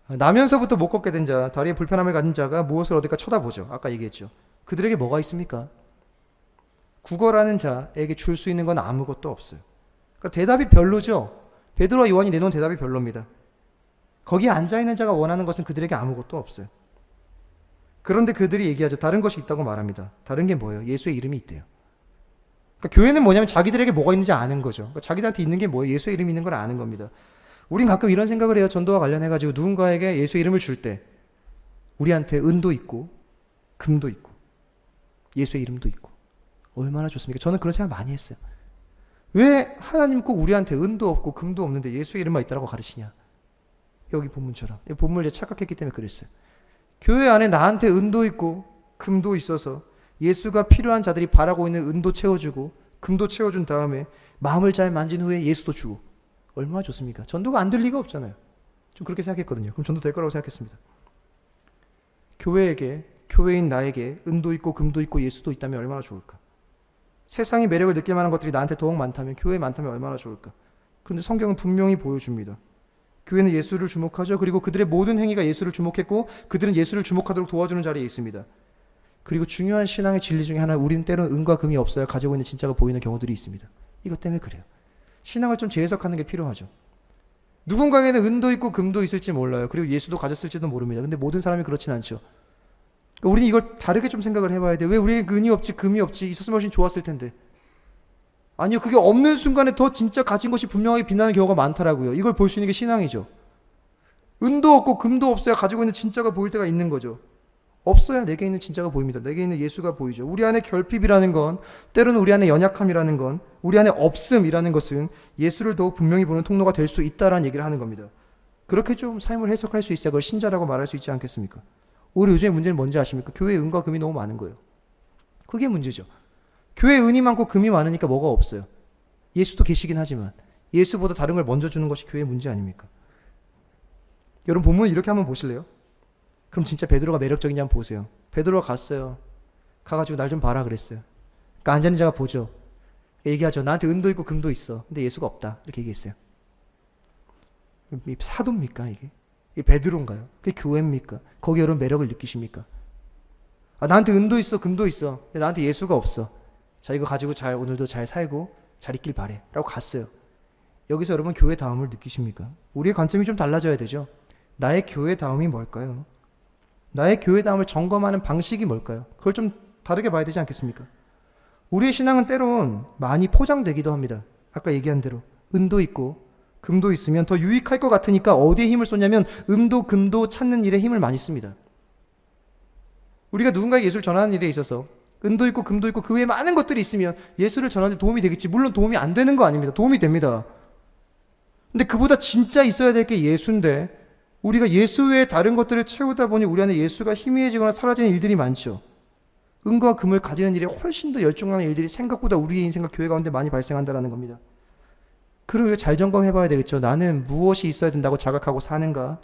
Speaker 1: 나면서부터 못 걷게 된 자, 다리에 불편함을 가진 자가 무엇을 얻을까 쳐다보죠. 아까 얘기했죠. 그들에게 뭐가 있습니까? 구걸하는 자에게 줄 수 있는 건 아무것도 없어요. 그러니까 대답이 별로죠. 베드로와 요한이 내놓은 대답이 별로입니다. 거기에 앉아있는 자가 원하는 것은 그들에게 아무것도 없어요. 그런데 그들이 얘기하죠. 다른 것이 있다고 말합니다. 다른 게 뭐예요? 예수의 이름이 있대요. 그러니까 교회는 뭐냐면 자기들에게 뭐가 있는지 아는 거죠. 그러니까 자기들한테 있는 게 뭐예요? 예수의 이름이 있는 걸 아는 겁니다. 우린 가끔 이런 생각을 해요. 전도와 관련해가지고 누군가에게 예수의 이름을 줄 때 우리한테 은도 있고 금도 있고 예수의 이름도 있고 얼마나 좋습니까? 저는 그런 생각 많이 했어요. 왜 하나님 꼭 우리한테 은도 없고 금도 없는데 예수의 이름만 있다고 가르치냐? 여기 본문처럼. 이 본문을 제가 착각했기 때문에 그랬어요. 교회 안에 나한테 은도 있고 금도 있어서 예수가 필요한 자들이 바라고 있는 은도 채워주고 금도 채워준 다음에 마음을 잘 만진 후에 예수도 주고 얼마나 좋습니까? 전도가 안 될 리가 없잖아요. 좀 그렇게 생각했거든요. 그럼 전도 될 거라고 생각했습니다. 교회에게, 교회인 나에게 은도 있고 금도 있고 예수도 있다면 얼마나 좋을까? 세상의 매력을 느낄 만한 것들이 나한테 더욱 많다면, 교회에 많다면 얼마나 좋을까? 그런데 성경은 분명히 보여줍니다. 교회는 예수를 주목하죠. 그리고 그들의 모든 행위가 예수를 주목했고 그들은 예수를 주목하도록 도와주는 자리에 있습니다. 그리고 중요한 신앙의 진리 중에 하나는 우리는 때로는 은과 금이 없어야 가지고 있는 진짜가 보이는 경우들이 있습니다. 이것 때문에 그래요. 신앙을 좀 재해석하는 게 필요하죠. 누군가에게는 은도 있고 금도 있을지 몰라요. 그리고 예수도 가졌을지도 모릅니다. 근데 모든 사람이 그렇진 않죠. 그러니까 우리는 이걸 다르게 좀 생각을 해봐야 돼요. 왜 우리에게 은이 없지 금이 없지? 있었으면 훨씬 좋았을 텐데. 아니요. 그게 없는 순간에 더 진짜 가진 것이 분명하게 빛나는 경우가 많더라고요. 이걸 볼 수 있는 게 신앙이죠. 은도 없고 금도 없어야 가지고 있는 진짜가 보일 때가 있는 거죠. 없어야 내게 있는 진짜가 보입니다. 내게 있는 예수가 보이죠. 우리 안에 결핍이라는 건, 때로는 우리 안에 연약함이라는 건, 우리 안에 없음이라는 것은 예수를 더욱 분명히 보는 통로가 될 수 있다라는 얘기를 하는 겁니다. 그렇게 좀 삶을 해석할 수 있어야 그걸 신자라고 말할 수 있지 않겠습니까? 우리 요즘의 문제는 뭔지 아십니까? 교회에 은과 금이 너무 많은 거예요. 그게 문제죠. 교회에 은이 많고 금이 많으니까 뭐가 없어요. 예수도 계시긴 하지만 예수보다 다른 걸 먼저 주는 것이 교회의 문제 아닙니까? 여러분 본문 이렇게 한번 보실래요? 그럼 진짜 베드로가 매력적인지 한번 보세요. 베드로가 갔어요. 가가지고 날 좀 봐라 그랬어요. 그러니까 앉아있는 자가 보죠. 얘기하죠. 나한테 은도 있고 금도 있어. 근데 예수가 없다. 이렇게 얘기했어요. 이 사도입니까 이게? 이 베드로인가요? 그게 교회입니까? 거기 여러분 매력을 느끼십니까? 아, 나한테 은도 있어 금도 있어. 근데 나한테 예수가 없어. 자 이거 가지고 잘 오늘도 잘 살고 잘 있길 바래. 라고 갔어요. 여기서 여러분 교회다움을 느끼십니까? 우리의 관점이 좀 달라져야 되죠. 나의 교회다움이 뭘까요? 나의 교회다움을 점검하는 방식이 뭘까요? 그걸 좀 다르게 봐야 되지 않겠습니까? 우리의 신앙은 때론 많이 포장되기도 합니다. 아까 얘기한 대로 은도 있고 금도 있으면 더 유익할 것 같으니까 어디에 힘을 쏟냐면 은도 금도 찾는 일에 힘을 많이 씁니다. 우리가 누군가에게 예수를 전하는 일에 있어서 은도 있고 금도 있고 그 외에 많은 것들이 있으면 예수를 전하는 데 도움이 되겠지. 물론 도움이 안 되는 거 아닙니다. 도움이 됩니다. 근데 그보다 진짜 있어야 될 게 예수인데 우리가 예수 외에 다른 것들을 채우다 보니 우리 안에 예수가 희미해지거나 사라지는 일들이 많죠. 은과 금을 가지는 일에 훨씬 더 열중하는 일들이 생각보다 우리의 인생과 교회 가운데 많이 발생한다는 겁니다. 그걸 우리가 잘 점검해 봐야 되겠죠. 나는 무엇이 있어야 된다고 자각하고 사는가?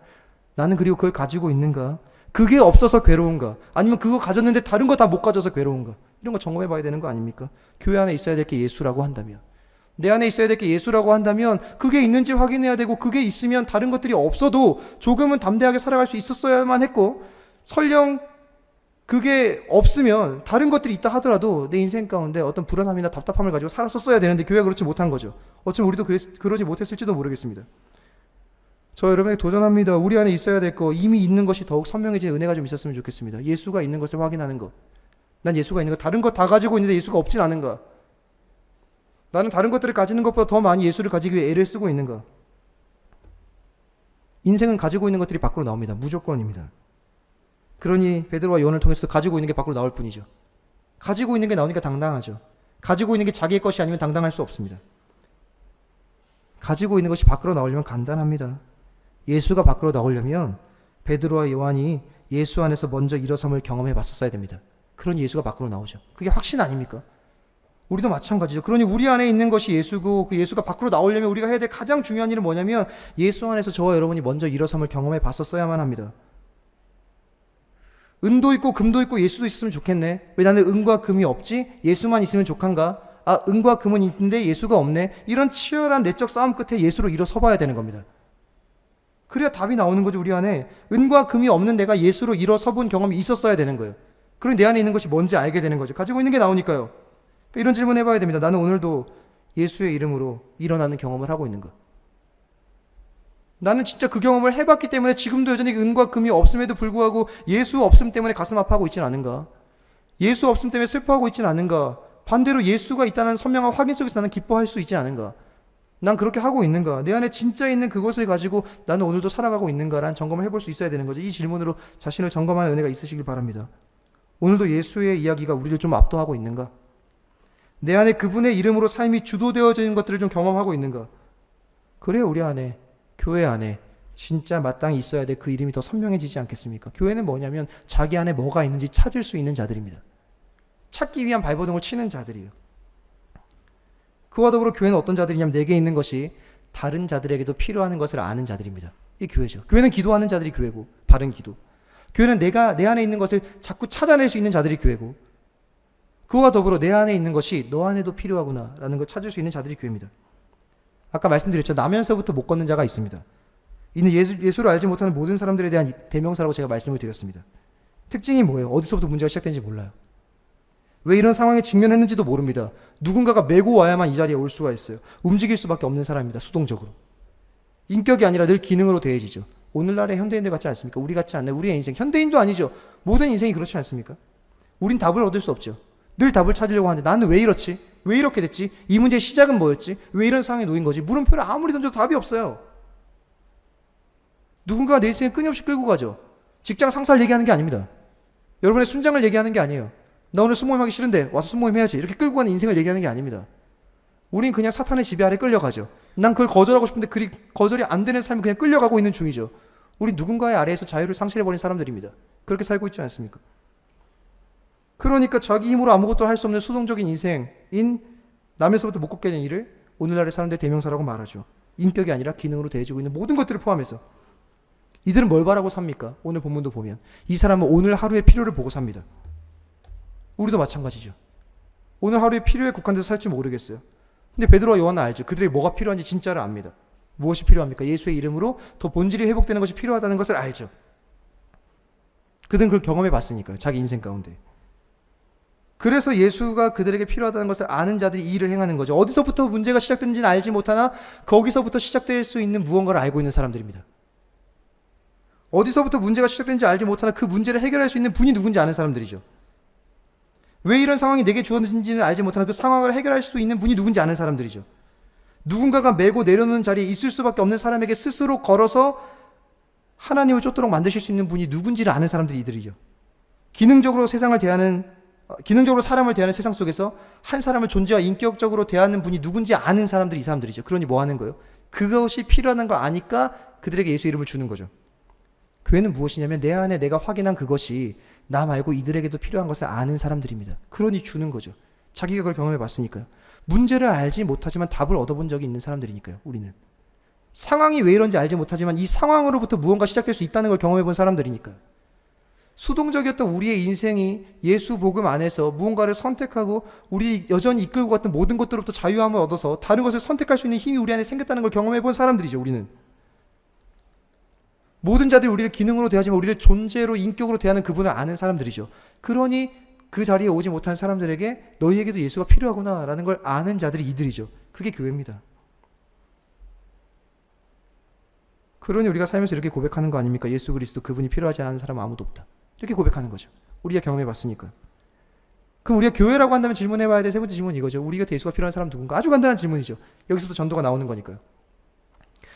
Speaker 1: 나는 그리고 그걸 가지고 있는가? 그게 없어서 괴로운가? 아니면 그거 가졌는데 다른 거 다 못 가져서 괴로운가? 이런 거 점검해 봐야 되는 거 아닙니까? 교회 안에 있어야 될 게 예수라고 한다면, 내 안에 있어야 될 게 예수라고 한다면 그게 있는지 확인해야 되고, 그게 있으면 다른 것들이 없어도 조금은 담대하게 살아갈 수 있었어야만 했고, 설령 그게 없으면 다른 것들이 있다 하더라도 내 인생 가운데 어떤 불안함이나 답답함을 가지고 살았었어야 되는데 교회가 그렇지 못한 거죠. 어쩌면 우리도 그러지 못했을지도 모르겠습니다. 저 여러분에게 도전합니다. 우리 안에 있어야 될 거, 이미 있는 것이 더욱 선명해지는 은혜가 좀 있었으면 좋겠습니다. 예수가 있는 것을 확인하는 것. 난 예수가 있는 것, 다른 것 다 가지고 있는데 예수가 없진 않은가? 나는 다른 것들을 가지는 것보다 더 많이 예수를 가지기 위해 애를 쓰고 있는가? 인생은 가지고 있는 것들이 밖으로 나옵니다. 무조건입니다. 그러니 베드로와 요한을 통해서 가지고 있는 게 밖으로 나올 뿐이죠. 가지고 있는 게 나오니까 당당하죠. 가지고 있는 게 자기의 것이 아니면 당당할 수 없습니다. 가지고 있는 것이 밖으로 나오려면 간단합니다. 예수가 밖으로 나오려면 베드로와 요한이 예수 안에서 먼저 일어섬을 경험해 봤었어야 됩니다. 그러니 예수가 밖으로 나오죠. 그게 확신 아닙니까? 우리도 마찬가지죠. 그러니 우리 안에 있는 것이 예수고 그 예수가 밖으로 나오려면 우리가 해야 될 가장 중요한 일은 뭐냐면 예수 안에서 저와 여러분이 먼저 일어섬을 경험해 봤었어야만 합니다. 은도 있고 금도 있고 예수도 있으면 좋겠네. 왜 나는 은과 금이 없지? 예수만 있으면 족한가? 아, 은과 금은 있는데 예수가 없네. 이런 치열한 내적 싸움 끝에 예수로 일어서 봐야 되는 겁니다. 그래야 답이 나오는 거죠. 우리 안에 은과 금이 없는 내가 예수로 일어서 본 경험이 있었어야 되는 거예요. 그럼 내 안에 있는 것이 뭔지 알게 되는 거죠. 가지고 있는 게 나오니까요. 이런 질문 해봐야 됩니다. 나는 오늘도 예수의 이름으로 일어나는 경험을 하고 있는가? 나는 진짜 그 경험을 해봤기 때문에 지금도 여전히 은과 금이 없음에도 불구하고 예수 없음 때문에 가슴 아파하고 있지는 않은가? 예수 없음 때문에 슬퍼하고 있지는 않은가? 반대로 예수가 있다는 선명한 확인 속에서 나는 기뻐할 수 있지 않은가? 난 그렇게 하고 있는가? 내 안에 진짜 있는 그것을 가지고 나는 오늘도 살아가고 있는가라는 점검을 해볼 수 있어야 되는 거죠. 이 질문으로 자신을 점검하는 은혜가 있으시길 바랍니다. 오늘도 예수의 이야기가 우리를 좀 압도하고 있는가? 내 안에 그분의 이름으로 삶이 주도되어지는 것들을 좀 경험하고 있는가? 그래야 우리 안에, 교회 안에 진짜 마땅히 있어야 될 그 이름이 더 선명해지지 않겠습니까? 교회는 뭐냐면 자기 안에 뭐가 있는지 찾을 수 있는 자들입니다. 찾기 위한 발버둥을 치는 자들이에요. 그와 더불어 교회는 어떤 자들이냐면 내게 있는 것이 다른 자들에게도 필요한 것을 아는 자들입니다. 이 교회죠. 교회는 기도하는 자들이 교회고, 바른 기도. 교회는 내가 내 안에 있는 것을 자꾸 찾아낼 수 있는 자들이 교회고, 그와 더불어 내 안에 있는 것이 너 안에도 필요하구나라는 걸 찾을 수 있는 자들이 교회입니다. 아까 말씀드렸죠. 나면서부터 못 걷는 자가 있습니다. 이는 예수를 알지 못하는 모든 사람들에 대한 대명사라고 제가 말씀을 드렸습니다. 특징이 뭐예요? 어디서부터 문제가 시작되는지 몰라요. 왜 이런 상황에 직면했는지도 모릅니다. 누군가가 메고 와야만 이 자리에 올 수가 있어요. 움직일 수밖에 없는 사람입니다. 수동적으로. 인격이 아니라 늘 기능으로 대해지죠. 오늘날의 현대인들 같지 않습니까? 우리 같지 않나요? 우리의 인생. 현대인도 아니죠. 모든 인생이 그렇지 않습니까? 우린 답을 얻을 수 없죠. 늘 답을 찾으려고 하는데 나는 왜 이렇지? 왜 이렇게 됐지? 이 문제의 시작은 뭐였지? 왜 이런 상황에 놓인 거지? 물음표를 아무리 던져도 답이 없어요. 누군가가 내 인생을 끊임없이 끌고 가죠. 직장 상사를 얘기하는 게 아닙니다. 여러분의 순장을 얘기하는 게 아니에요. 나 오늘 순모임 하기 싫은데 와서 순모임 해야지. 이렇게 끌고 가는 인생을 얘기하는 게 아닙니다. 우린 그냥 사탄의 지배 아래 끌려가죠. 난 그걸 거절하고 싶은데 그 거절이 안 되는 삶을 그냥 끌려가고 있는 중이죠. 우리 누군가의 아래에서 자유를 상실해버린 사람들입니다. 그렇게 살고 있지 않습니까? 그러니까 자기 힘으로 아무것도 할 수 없는 수동적인 인생인 남에서부터 못 걷게 된 일을 오늘날의 사람들의 대명사라고 말하죠. 인격이 아니라 기능으로 대해지고 있는 모든 것들을 포함해서. 이들은 뭘 바라고 삽니까? 오늘 본문도 보면 이 사람은 오늘 하루의 필요를 보고 삽니다. 우리도 마찬가지죠. 오늘 하루의 필요에 국한돼서 살지 모르겠어요. 근데 베드로와 요한은 알죠. 그들이 뭐가 필요한지 진짜를 압니다. 무엇이 필요합니까? 예수의 이름으로 더 본질이 회복되는 것이 필요하다는 것을 알죠. 그들은 그걸 경험해 봤으니까요. 자기 인생 가운데. 그래서 예수가 그들에게 필요하다는 것을 아는 자들이 이 일을 행하는 거죠. 어디서부터 문제가 시작된지는 알지 못하나 거기서부터 시작될 수 있는 무언가를 알고 있는 사람들입니다. 어디서부터 문제가 시작된지 알지 못하나 그 문제를 해결할 수 있는 분이 누군지 아는 사람들이죠. 왜 이런 상황이 내게 주어진지는 알지 못하나 그 상황을 해결할 수 있는 분이 누군지 아는 사람들이죠. 누군가가 메고 내려놓는 자리에 있을 수밖에 없는 사람에게 스스로 걸어서 하나님을 쫓도록 만드실 수 있는 분이 누군지를 아는 사람들이 이들이죠. 기능적으로 사람을 대하는 세상 속에서 한 사람을 존재와 인격적으로 대하는 분이 누군지 아는 사람들이 이 사람들이죠. 그러니 뭐 하는 거예요? 그것이 필요한 걸 아니까 그들에게 예수 이름을 주는 거죠. 교회는 무엇이냐면 내 안에 내가 확인한 그것이 나 말고 이들에게도 필요한 것을 아는 사람들입니다. 그러니 주는 거죠. 자기가 그걸 경험해 봤으니까요. 문제를 알지 못하지만 답을 얻어본 적이 있는 사람들이니까요. 우리는. 상황이 왜 이런지 알지 못하지만 이 상황으로부터 무언가 시작될 수 있다는 걸 경험해 본 사람들이니까요. 수동적이었던 우리의 인생이 예수 복음 안에서 무언가를 선택하고 우리 여전히 이끌고 갔던 모든 것들로부터 자유함을 얻어서 다른 것을 선택할 수 있는 힘이 우리 안에 생겼다는 걸 경험해 본 사람들이죠. 우리는. 모든 자들이 우리를 기능으로 대하지만 우리를 존재로 인격으로 대하는 그분을 아는 사람들이죠. 그러니 그 자리에 오지 못한 사람들에게 너희에게도 예수가 필요하구나라는 걸 아는 자들이 이들이죠. 그게 교회입니다. 그러니 우리가 살면서 이렇게 고백하는 거 아닙니까? 예수 그리스도 그분이 필요하지 않은 사람은 아무도 없다. 이렇게 고백하는 거죠. 우리가 경험해 봤으니까요. 그럼 우리가 교회라고 한다면 질문해 봐야 될 세 번째 질문은 이거죠. 우리 곁에 예수가 필요한 사람 누군가? 아주 간단한 질문이죠. 여기서부터 전도가 나오는 거니까요.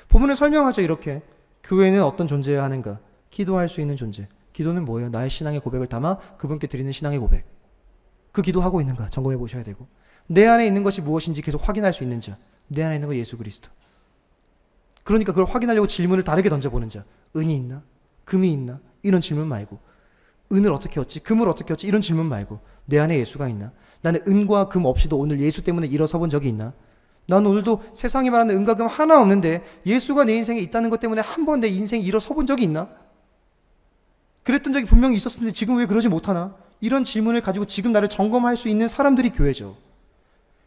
Speaker 1: 본문을 설명하죠. 이렇게. 교회는 어떤 존재여야 하는가? 기도할 수 있는 존재, 기도는 뭐예요? 나의 신앙의 고백을 담아 그분께 드리는 신앙의 고백. 그 기도하고 있는가 점검해 보셔야 되고, 내 안에 있는 것이 무엇인지 계속 확인할 수 있는 자, 내 안에 있는 거 예수 그리스도. 그러니까 그걸 확인하려고 질문을 다르게 던져보는 자, 은이 있나? 금이 있나? 이런 질문 말고, 은을 어떻게 얻지? 금을 어떻게 얻지? 이런 질문 말고, 내 안에 예수가 있나? 나는 은과 금 없이도 오늘 예수 때문에 일어서 본 적이 있나? 난 오늘도 세상이 말하는 은과 금 하나 없는데 예수가 내 인생에 있다는 것 때문에 한 번 내 인생이 일어서 본 적이 있나? 그랬던 적이 분명히 있었는데 지금 왜 그러지 못하나? 이런 질문을 가지고 지금 나를 점검할 수 있는 사람들이 교회죠.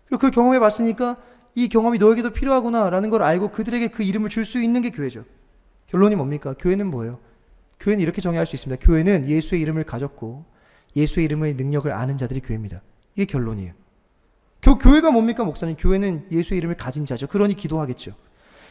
Speaker 1: 그리고 그걸 경험해 봤으니까 이 경험이 너에게도 필요하구나 라는 걸 알고 그들에게 그 이름을 줄 수 있는 게 교회죠. 결론이 뭡니까? 교회는 뭐예요? 교회는 이렇게 정의할 수 있습니다. 교회는 예수의 이름을 가졌고 예수의 이름의 능력을 아는 자들이 교회입니다. 이게 결론이에요. 교회가 뭡니까, 목사님? 교회는 예수의 이름을 가진 자죠. 그러니 기도하겠죠.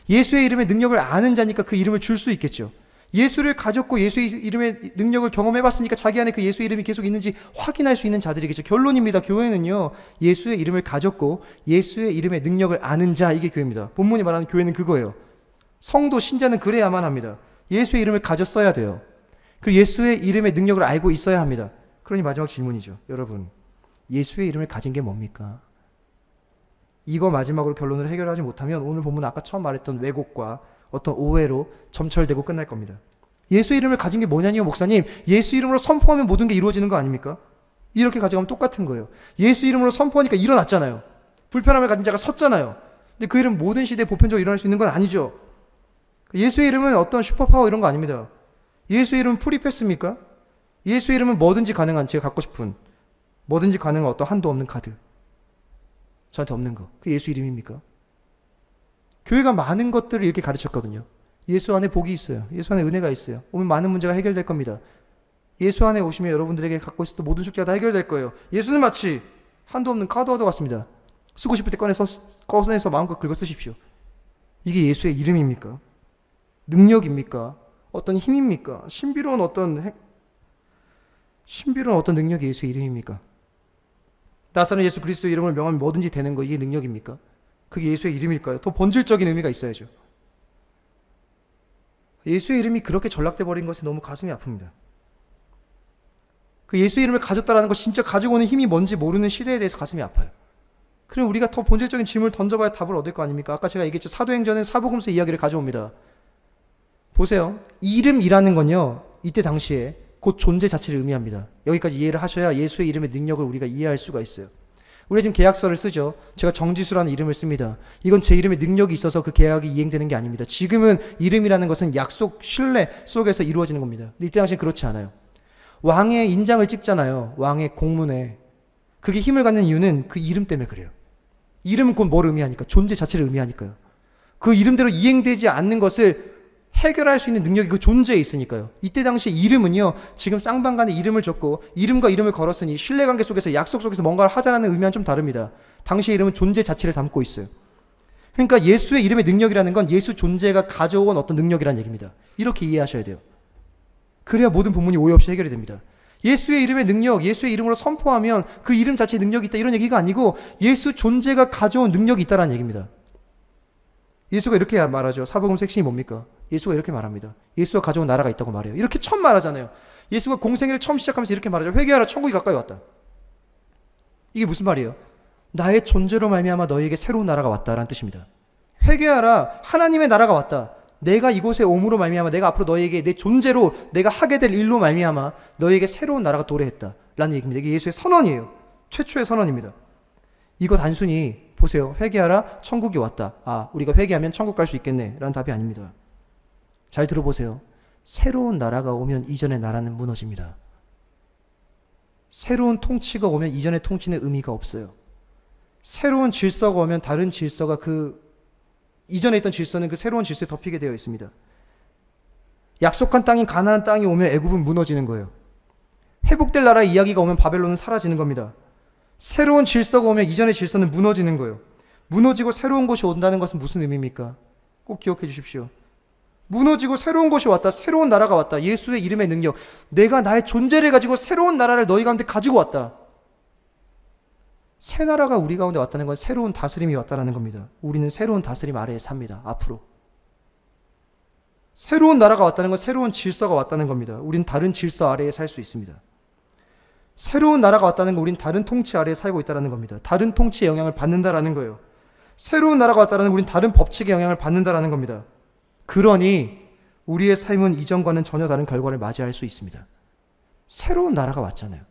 Speaker 1: 예수의 이름의 능력을 아는 자니까 그 이름을 줄 수 있겠죠. 예수를 가졌고 예수의 이름의 능력을 경험해봤으니까 자기 안에 그 예수의 이름이 계속 있는지 확인할 수 있는 자들이겠죠. 결론입니다. 교회는요, 예수의 이름을 가졌고 예수의 이름의 능력을 아는 자, 이게 교회입니다. 본문이 말하는 교회는 그거예요. 성도, 신자는 그래야만 합니다. 예수의 이름을 가졌어야 돼요. 그리고 예수의 이름의 능력을 알고 있어야 합니다. 그러니 마지막 질문이죠. 여러분, 예수의 이름을 가진 게 뭡니까? 이거 마지막으로 결론을 해결하지 못하면 오늘 본문 아까 처음 말했던 왜곡과 어떤 오해로 점철되고 끝날 겁니다. 예수 이름을 가진 게 뭐냐니요, 목사님? 예수 이름으로 선포하면 모든 게 이루어지는 거 아닙니까? 이렇게 가져가면 똑같은 거예요. 예수 이름으로 선포하니까 일어났잖아요. 불편함을 가진 자가 섰잖아요. 근데 그 이름 모든 시대에 보편적으로 일어날 수 있는 건 아니죠. 예수의 이름은 어떤 슈퍼파워 이런 거 아닙니다. 예수의 이름은 프리패스입니까? 예수의 이름은 뭐든지 가능한, 제가 갖고 싶은 뭐든지 가능한 어떤 한도 없는 카드. 저한테 없는 거. 그게 예수 이름입니까? 교회가 많은 것들을 이렇게 가르쳤거든요. 예수 안에 복이 있어요. 예수 안에 은혜가 있어요. 오면 많은 문제가 해결될 겁니다. 예수 안에 오시면 여러분들에게 갖고 있었던 모든 숙제가 다 해결될 거예요. 예수는 마치 한도 없는 카드와도 같습니다. 쓰고 싶을 때 꺼내서 마음껏 긁어 쓰십시오. 이게 예수의 이름입니까? 능력입니까? 어떤 힘입니까? 신비로운 어떤 능력이 예수의 이름입니까? 나사렛 예수 그리스도의 이름을 명하면 뭐든지 되는 거, 이게 능력입니까? 그게 예수의 이름일까요? 더 본질적인 의미가 있어야죠. 예수의 이름이 그렇게 전락돼 버린 것에 너무 가슴이 아픕니다. 그 예수의 이름을 가졌다라는 것, 진짜 가지고 오는 힘이 뭔지 모르는 시대에 대해서 가슴이 아파요. 그럼 우리가 더 본질적인 질문을 던져봐야 답을 얻을 거 아닙니까? 아까 제가 얘기했죠. 사도행전은 사복음서 이야기를 가져옵니다. 보세요. 이름이라는 건요, 이때 당시에 곧 존재 자체를 의미합니다. 여기까지 이해를 하셔야 예수의 이름의 능력을 우리가 이해할 수가 있어요. 우리가 지금 계약서를 쓰죠. 제가 정지수라는 이름을 씁니다. 이건 제 이름의 능력이 있어서 그 계약이 이행되는 게 아닙니다. 지금은 이름이라는 것은 약속, 신뢰 속에서 이루어지는 겁니다. 근데 이때 당시엔 그렇지 않아요. 왕의 인장을 찍잖아요. 왕의 공문에. 그게 힘을 갖는 이유는 그 이름 때문에 그래요. 이름은 곧 뭘 의미하니까? 존재 자체를 의미하니까요. 그 이름대로 이행되지 않는 것을 해결할 수 있는 능력이 그 존재에 있으니까요. 이때 당시 이름은요, 지금 쌍방간에 이름을 줬고 이름과 이름을 걸었으니 신뢰관계 속에서, 약속 속에서 뭔가를 하자라는 의미와는 좀 다릅니다. 당시의 이름은 존재 자체를 담고 있어요. 그러니까 예수의 이름의 능력이라는 건 예수 존재가 가져온 어떤 능력이라는 얘기입니다. 이렇게 이해하셔야 돼요. 그래야 모든 본문이 오해 없이 해결이 됩니다. 예수의 이름의 능력, 예수의 이름으로 선포하면 그 이름 자체에 능력이 있다, 이런 얘기가 아니고 예수 존재가 가져온 능력이 있다라는 얘기입니다. 예수가 이렇게 말하죠. 사복음서 핵심이 뭡니까? 예수가 이렇게 말합니다. 예수가 가져온 나라가 있다고 말해요. 이렇게 처음 말하잖아요. 예수가 공생애를 처음 시작하면서 이렇게 말하죠. 회개하라, 천국이 가까이 왔다. 이게 무슨 말이에요? 나의 존재로 말미암아 너희에게 새로운 나라가 왔다라는 뜻입니다. 회개하라, 하나님의 나라가 왔다. 내가 이곳에 옴으로 말미암아 내가 앞으로 너희에게 내 존재로 내가 하게 될 일로 말미암아 너희에게 새로운 나라가 도래했다라는 얘기입니다. 이게 예수의 선언이에요. 최초의 선언입니다. 이거 단순히 보세요. 회개하라, 천국이 왔다. 아, 우리가 회개하면 천국 갈 수 있겠네 라는 답이 아닙니다. 잘 들어보세요. 새로운 나라가 오면 이전의 나라는 무너집니다. 새로운 통치가 오면 이전의 통치는 의미가 없어요. 새로운 질서가 오면 다른 질서가 이전에 있던 질서는 그 새로운 질서에 덮이게 되어 있습니다. 약속한 땅인 가나안 땅이 오면 애굽은 무너지는 거예요. 회복될 나라 이야기가 오면 바벨론은 사라지는 겁니다. 새로운 질서가 오면 이전의 질서는 무너지는 거예요. 무너지고 새로운 것이 온다는 것은 무슨 의미입니까? 꼭 기억해 주십시오. 무너지고 새로운 것이 왔다. 새로운 나라가 왔다. 예수의 이름의 능력. 내가 나의 존재를 가지고 새로운 나라를 너희 가운데 가지고 왔다. 새 나라가 우리 가운데 왔다는 건 새로운 다스림이 왔다는 겁니다. 우리는 새로운 다스림 아래에 삽니다. 앞으로. 새로운 나라가 왔다는 건 새로운 질서가 왔다는 겁니다. 우린 다른 질서 아래에 살 수 있습니다. 새로운 나라가 왔다는 건 우린 다른 통치 아래에 살고 있다는 겁니다. 다른 통치의 영향을 받는다라는 거예요. 새로운 나라가 왔다는 건 우린 다른 법칙의 영향을 받는다라는 겁니다. 그러니 우리의 삶은 이전과는 전혀 다른 결과를 맞이할 수 있습니다. 새로운 나라가 왔잖아요.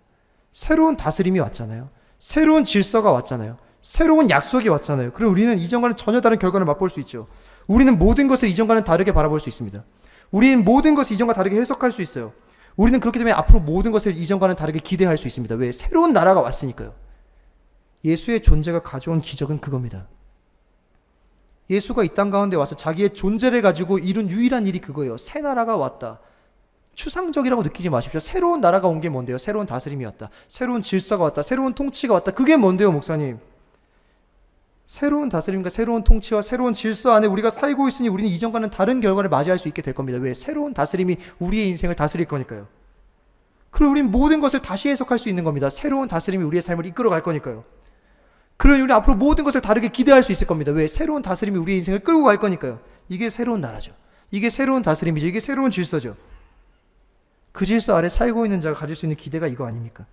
Speaker 1: 새로운 다스림이 왔잖아요. 새로운 질서가 왔잖아요. 새로운 약속이 왔잖아요. 그럼 우리는 이전과는 전혀 다른 결과를 맛볼 수 있죠. 우리는 모든 것을 이전과는 다르게 바라볼 수 있습니다. 우리는 모든 것을 이전과 다르게 해석할 수 있어요. 우리는 그렇기 때문에 앞으로 모든 것을 이전과는 다르게 기대할 수 있습니다. 왜? 새로운 나라가 왔으니까요. 예수의 존재가 가져온 기적은 그겁니다. 예수가 이 땅 가운데 와서 자기의 존재를 가지고 이룬 유일한 일이 그거예요. 새 나라가 왔다. 추상적이라고 느끼지 마십시오. 새로운 나라가 온 게 뭔데요? 새로운 다스림이 왔다. 새로운 질서가 왔다. 새로운 통치가 왔다. 그게 뭔데요, 목사님? 새로운 다스림과 새로운 통치와 새로운 질서 안에 우리가 살고 있으니 우리는 이전과는 다른 결과를 맞이할 수 있게 될 겁니다. 왜? 새로운 다스림이 우리의 인생을 다스릴 거니까요. 그럼 우리는 모든 것을 다시 해석할 수 있는 겁니다. 새로운 다스림이 우리의 삶을 이끌어갈 거니까요. 그러니 우리는 앞으로 모든 것을 다르게 기대할 수 있을 겁니다. 왜? 새로운 다스림이 우리의 인생을 끌고 갈 거니까요. 이게 새로운 나라죠. 이게 새로운 다스림이죠. 이게 새로운 질서죠. 그 질서 아래 살고 있는 자가 가질 수 있는 기대가 이거 아닙니까?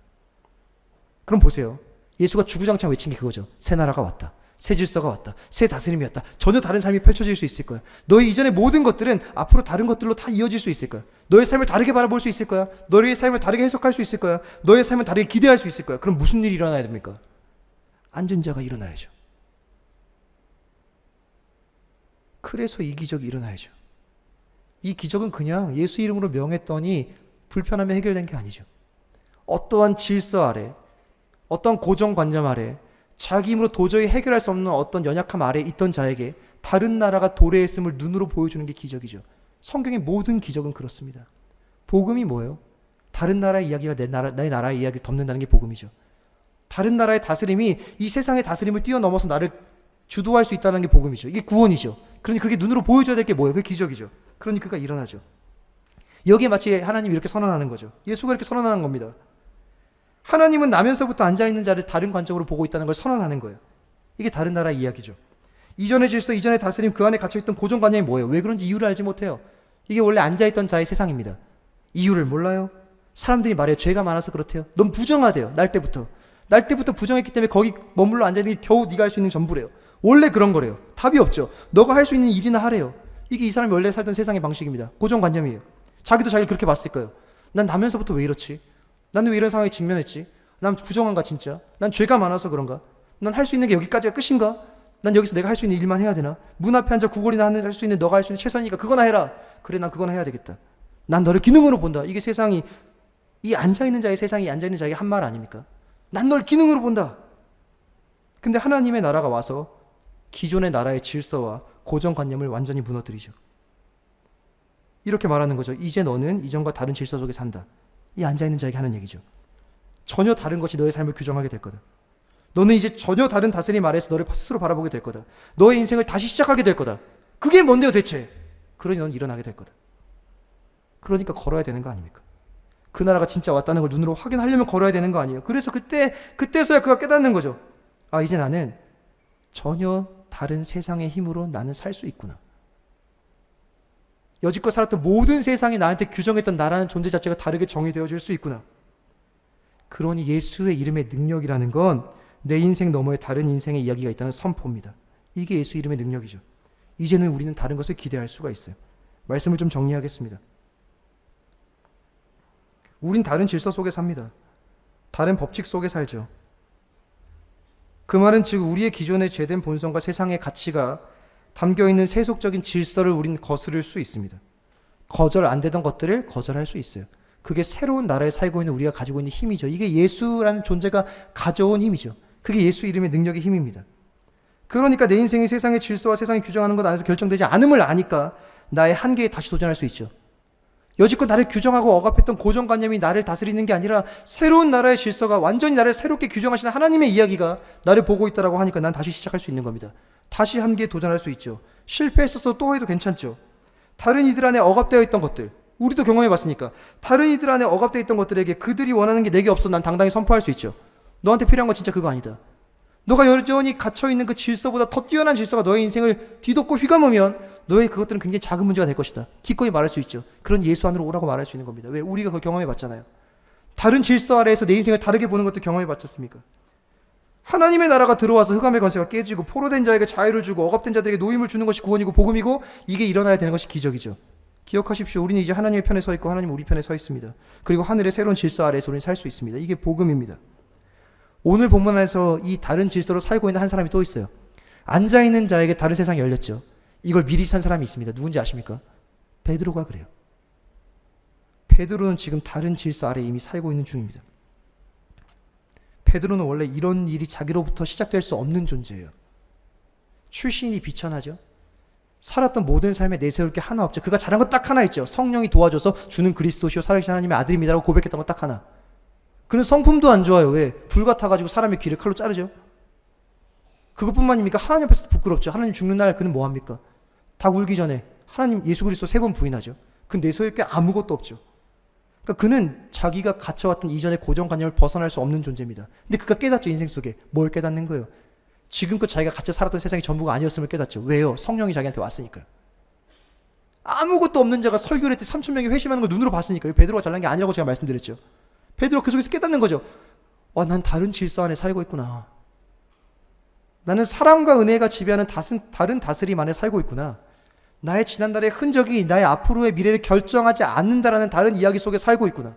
Speaker 1: 그럼 보세요. 예수가 주구장창 외친 게 그거죠. 새 나라가 왔다. 새 질서가 왔다. 새 다스림이 왔다. 전혀 다른 삶이 펼쳐질 수 있을 거야. 너의 이전의 모든 것들은 앞으로 다른 것들로 다 이어질 수 있을 거야. 너의 삶을 다르게 바라볼 수 있을 거야. 너의 삶을 다르게 해석할 수 있을 거야. 너의 삶을 다르게 기대할 수 있을 거야. 그럼 무슨 일이 일어나야 됩니까? 앉은 자가 일어나야죠. 그래서 이 기적이 일어나야죠. 이 기적은 그냥 예수 이름으로 명했더니 불편함이 해결된 게 아니죠. 어떠한 질서 아래, 어떤 고정관념 아래, 자기 힘으로 도저히 해결할 수 없는 어떤 연약함 아래 있던 자에게 다른 나라가 도래했음을 눈으로 보여주는 게 기적이죠. 성경의 모든 기적은 그렇습니다. 복음이 뭐예요? 다른 나라의 이야기가 내 나라의 이야기를 덮는다는 게 복음이죠. 다른 나라의 다스림이 이 세상의 다스림을 뛰어넘어서 나를 주도할 수 있다는 게 복음이죠. 이게 구원이죠. 그러니 그게 눈으로 보여줘야 될 게 뭐예요? 그게 기적이죠. 그러니 그가 일어나죠. 여기에 마치 하나님이 이렇게 선언하는 거죠. 예수가 이렇게 선언하는 겁니다. 하나님은 나면서부터 앉아있는 자를 다른 관점으로 보고 있다는 걸 선언하는 거예요. 이게 다른 나라의 이야기죠. 이전의 질서, 이전의 다스림, 그 안에 갇혀있던 고정관념이 뭐예요? 왜 그런지 이유를 알지 못해요. 이게 원래 앉아있던 자의 세상입니다. 이유를 몰라요. 사람들이 말해요. 죄가 많아서 그렇대요. 넌 부정하대요. 날 때부터 부정했기 때문에 거기 머물러 앉아있는 게 겨우 네가 할 수 있는 전부래요. 원래 그런 거래요. 답이 없죠. 너가 할 수 있는 일이나 하래요. 이게 이 사람이 원래 살던 세상의 방식입니다. 고정관념이에요. 자기도 자기를 그렇게 봤을 거예요. 난 나면서부터 왜 이렇지? 나는 왜 이런 상황에 직면했지? 난 부정한가 진짜? 난 죄가 많아서 그런가? 난 할 수 있는 게 여기까지가 끝인가? 난 여기서 내가 할 수 있는 일만 해야 되나? 문 앞에 앉아 구걸이나 할 수 있는 너가 할 수 있는 최선이니까 그거나 해라. 그래, 난 그거나 해야 되겠다. 난 너를 기능으로 본다. 이게 세상이, 이 앉아있는 자의 세상이 앉아있는 자에게 한 말 아닙니까? 난 널 기능으로 본다. 근데 하나님의 나라가 와서 기존의 나라의 질서와 고정관념을 완전히 무너뜨리죠. 이렇게 말하는 거죠. 이제 너는 이전과 다른 질서 속에 산다. 이 앉아있는 자에게 하는 얘기죠. 전혀 다른 것이 너의 삶을 규정하게 될 거다. 너는 이제 전혀 다른 다스림 아래에서 너를 스스로 바라보게 될 거다. 너의 인생을 다시 시작하게 될 거다. 그게 뭔데요 대체? 그러니 넌 일어나게 될 거다. 그러니까 걸어야 되는 거 아닙니까? 그 나라가 진짜 왔다는 걸 눈으로 확인하려면 걸어야 되는 거 아니에요? 그래서 그때서야 그가 깨닫는 거죠. 아, 이제 나는 전혀 다른 세상의 힘으로 나는 살 수 있구나. 여지껏 살았던 모든 세상이 나한테 규정했던 나라는 존재 자체가 다르게 정의되어질 수 있구나. 그러니 예수의 이름의 능력이라는 건 내 인생 너머에 다른 인생의 이야기가 있다는 선포입니다. 이게 예수 이름의 능력이죠. 이제는 우리는 다른 것을 기대할 수가 있어요. 말씀을 좀 정리하겠습니다. 우린 다른 질서 속에 삽니다. 다른 법칙 속에 살죠. 그 말은 즉 우리의 기존의 죄된 본성과 세상의 가치가 담겨있는 세속적인 질서를 우린 거스를 수 있습니다. 거절 안 되던 것들을 거절할 수 있어요. 그게 새로운 나라에 살고 있는 우리가 가지고 있는 힘이죠. 이게 예수라는 존재가 가져온 힘이죠. 그게 예수 이름의 능력의 힘입니다. 그러니까 내 인생이 세상의 질서와 세상이 규정하는 것 안에서 결정되지 않음을 아니까 나의 한계에 다시 도전할 수 있죠. 여지껏 나를 규정하고 억압했던 고정관념이 나를 다스리는 게 아니라 새로운 나라의 질서가 완전히 나를 새롭게 규정하시는 하나님의 이야기가 나를 보고 있다라고 하니까 난 다시 시작할 수 있는 겁니다. 다시 한계에 도전할 수 있죠. 실패했어서 또 해도 괜찮죠. 다른 이들 안에 억압되어 있던 것들, 우리도 경험해봤으니까 다른 이들 안에 억압되어 있던 것들에게 그들이 원하는 게 내게 없어 난 당당히 선포할 수 있죠. 너한테 필요한 건 진짜 그거 아니다. 너가 여전히 갇혀있는 그 질서보다 더 뛰어난 질서가 너의 인생을 뒤덮고 휘감으면 너의 그것들은 굉장히 작은 문제가 될 것이다. 기꺼이 말할 수 있죠. 그런 예수 안으로 오라고 말할 수 있는 겁니다. 왜? 우리가 그걸 경험해 봤잖아요. 다른 질서 아래에서 내 인생을 다르게 보는 것도 경험해 봤지 않습니까? 하나님의 나라가 들어와서 흑암의 권세가 깨지고 포로된 자에게 자유를 주고 억압된 자들에게 노임을 주는 것이 구원이고 복음이고 이게 일어나야 되는 것이 기적이죠. 기억하십시오. 우리는 이제 하나님의 편에 서 있고 하나님 우리 편에 서 있습니다. 그리고 하늘의 새로운 질서 아래에서 우리는 살 수 있습니다. 이게 복음입니다. 오늘 본문 안에서 이 다른 질서로 살고 있는 한 사람이 또 있어요. 앉아있는 자에게 다른 세상이 열렸죠. 이걸 미리 산 사람이 있습니다. 누군지 아십니까? 베드로가 그래요. 베드로는 지금 다른 질서 아래에 이미 살고 있는 중입니다. 베드로는 원래 이런 일이 자기로부터 시작될 수 없는 존재예요. 출신이 비천하죠. 살았던 모든 삶에 내세울 게 하나 없죠. 그가 잘한 건 딱 하나 있죠. 성령이 도와줘서 주는 그리스도시요 살아계신 하나님의 아들입니다라고 고백했던 건 딱 하나. 그는 성품도 안 좋아요. 왜? 불 같아가지고 사람의 귀를 칼로 자르죠. 그것뿐만입니까? 하나님 앞에서 부끄럽죠. 하나님 죽는 날 그는 뭐합니까? 닭 울기 전에 하나님 예수 그리스도 3번 부인하죠. 그는 내세울 게 아무것도 없죠. 그러니까 그는 자기가 갇혀왔던 이전의 고정관념을 벗어날 수 없는 존재입니다. 근데 그가 깨닫죠. 인생 속에. 뭘 깨닫는 거예요? 지금껏 자기가 갇혀 살았던 세상이 전부가 아니었음을 깨닫죠. 왜요? 성령이 자기한테 왔으니까요. 아무것도 없는 자가 설교를 할 때 3,000명이 회심하는 걸 눈으로 봤으니까요. 베드로가 잘난 게 아니라고 제가 말씀드렸죠. 베드로가 그 속에서 깨닫는 거죠. 난 다른 질서 안에 살고 있구나. 나는 사랑과 은혜가 지배하는 다른 다스림 안에 살고 있구나. 나의 지난날의 흔적이 나의 앞으로의 미래를 결정하지 않는다라는 다른 이야기 속에 살고 있구나.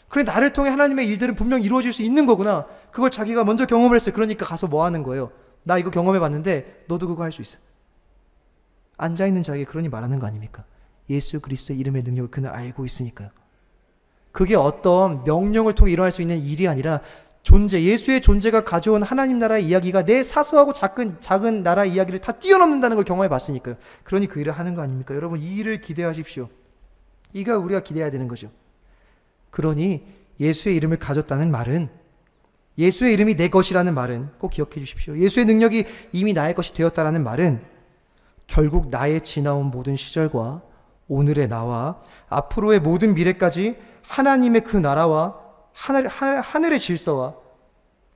Speaker 1: 그래, 나를 통해 하나님의 일들은 분명 이루어질 수 있는 거구나. 그걸 자기가 먼저 경험을 했어요. 그러니까 가서 뭐 하는 거예요? 나 이거 경험해 봤는데 너도 그거 할 수 있어. 앉아있는 자에게 그러니 말하는 거 아닙니까? 예수 그리스도의 이름의 능력을 그는 알고 있으니까요. 그게 어떤 명령을 통해 일어날 수 있는 일이 아니라 예수의 존재가 가져온 하나님 나라의 이야기가 내 사소하고 작은 나라 이야기를 다 뛰어넘는다는 걸 경험해 봤으니까요. 그러니 그 일을 하는 거 아닙니까? 여러분, 이 일을 기대하십시오. 이가 우리가 기대해야 되는 거죠. 그러니 예수의 이름을 가졌다는 말은, 예수의 이름이 내 것이라는 말은 꼭 기억해 주십시오. 예수의 능력이 이미 나의 것이 되었다라는 말은 결국 나의 지나온 모든 시절과 오늘의 나와 앞으로의 모든 미래까지 하나님의 그 나라와 하늘의 질서와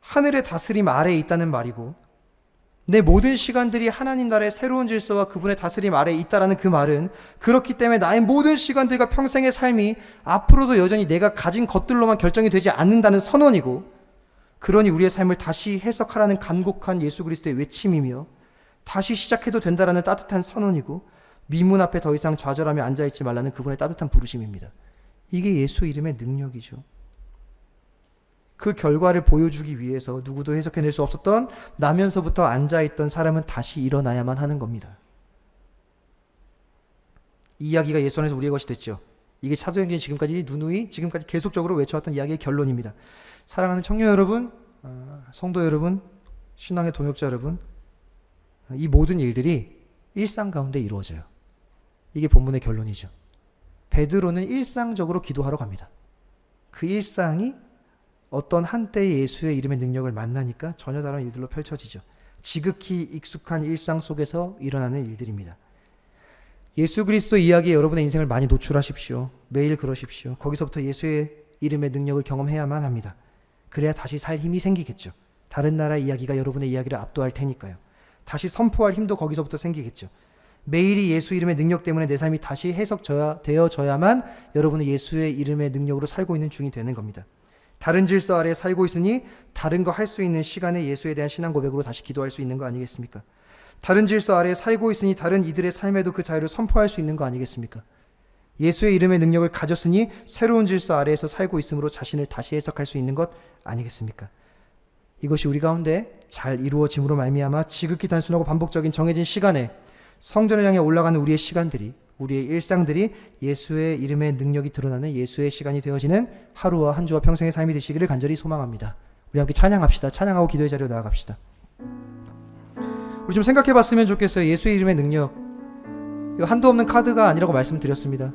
Speaker 1: 하늘의 다스림 아래에 있다는 말이고, 내 모든 시간들이 하나님 나라의 새로운 질서와 그분의 다스림 아래에 있다라는 그 말은, 그렇기 때문에 나의 모든 시간들과 평생의 삶이 앞으로도 여전히 내가 가진 것들로만 결정이 되지 않는다는 선언이고, 그러니 우리의 삶을 다시 해석하라는 간곡한 예수 그리스도의 외침이며 다시 시작해도 된다라는 따뜻한 선언이고, 미문 앞에 더 이상 좌절하며 앉아있지 말라는 그분의 따뜻한 부르심입니다. 이게 예수 이름의 능력이죠. 그 결과를 보여주기 위해서 누구도 해석해낼 수 없었던 나면서부터 앉아있던 사람은 다시 일어나야만 하는 겁니다. 이 이야기가 예수 안에서 우리의 것이 됐죠. 이게 사도행전이 지금까지 계속적으로 외쳐왔던 이야기의 결론입니다. 사랑하는 청년 여러분, 성도 여러분, 신앙의 동역자 여러분, 이 모든 일들이 일상 가운데 이루어져요. 이게 본문의 결론이죠. 베드로는 일상적으로 기도하러 갑니다. 그 일상이 어떤 한때의 예수의 이름의 능력을 만나니까 전혀 다른 일들로 펼쳐지죠. 지극히 익숙한 일상 속에서 일어나는 일들입니다. 예수 그리스도 이야기에 여러분의 인생을 많이 노출하십시오. 매일 그러십시오. 거기서부터 예수의 이름의 능력을 경험해야만 합니다. 그래야 다시 살 힘이 생기겠죠. 다른 나라 이야기가 여러분의 이야기를 압도할 테니까요. 다시 선포할 힘도 거기서부터 생기겠죠. 매일이 예수 이름의 능력 때문에 내 삶이 다시 되어져야만 여러분은 예수의 이름의 능력으로 살고 있는 중이 되는 겁니다. 다른 질서 아래에 살고 있으니 다른 거 할 수 있는 시간에 예수에 대한 신앙 고백으로 다시 기도할 수 있는 거 아니겠습니까? 다른 질서 아래에 살고 있으니 다른 이들의 삶에도 그 자유를 선포할 수 있는 거 아니겠습니까? 예수의 이름의 능력을 가졌으니 새로운 질서 아래에서 살고 있으므로 자신을 다시 해석할 수 있는 것 아니겠습니까? 이것이 우리 가운데 잘 이루어짐으로 말미암아 지극히 단순하고 반복적인 정해진 시간에 성전을 향해 올라가는 우리의 시간들이, 우리의 일상들이 예수의 이름의 능력이 드러나는 예수의 시간이 되어지는 하루와 한 주와 평생의 삶이 되시기를 간절히 소망합니다. 우리 함께 찬양합시다. 찬양하고 기도의 자리로 나아갑시다. 우리 좀 생각해 봤으면 좋겠어요. 예수의 이름의 능력, 이거 한도 없는 카드가 아니라고 말씀드렸습니다.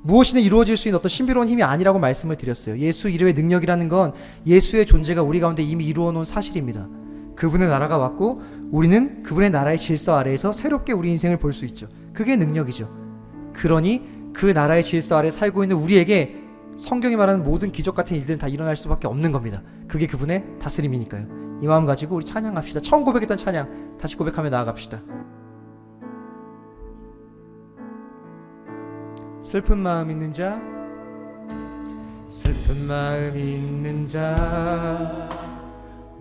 Speaker 1: 무엇이든 이루어질 수 있는 어떤 신비로운 힘이 아니라고 말씀을 드렸어요. 예수 이름의 능력이라는 건 예수의 존재가 우리 가운데 이미 이루어 놓은 사실입니다. 그분의 나라가 왔고 우리는 그분의 나라의 질서 아래에서 새롭게 우리 인생을 볼 수 있죠. 그게 능력이죠. 그러니 그 나라의 질서 아래 살고 있는 우리에게 성경이 말하는 모든 기적 같은 일들은 다 일어날 수밖에 없는 겁니다. 그게 그분의 다스림이니까요. 이 마음 가지고 우리 찬양합시다. 처음 고백했던 찬양 다시 고백하며 나아갑시다. 슬픈 마음 있는 자, 슬픈 마음 있는 자,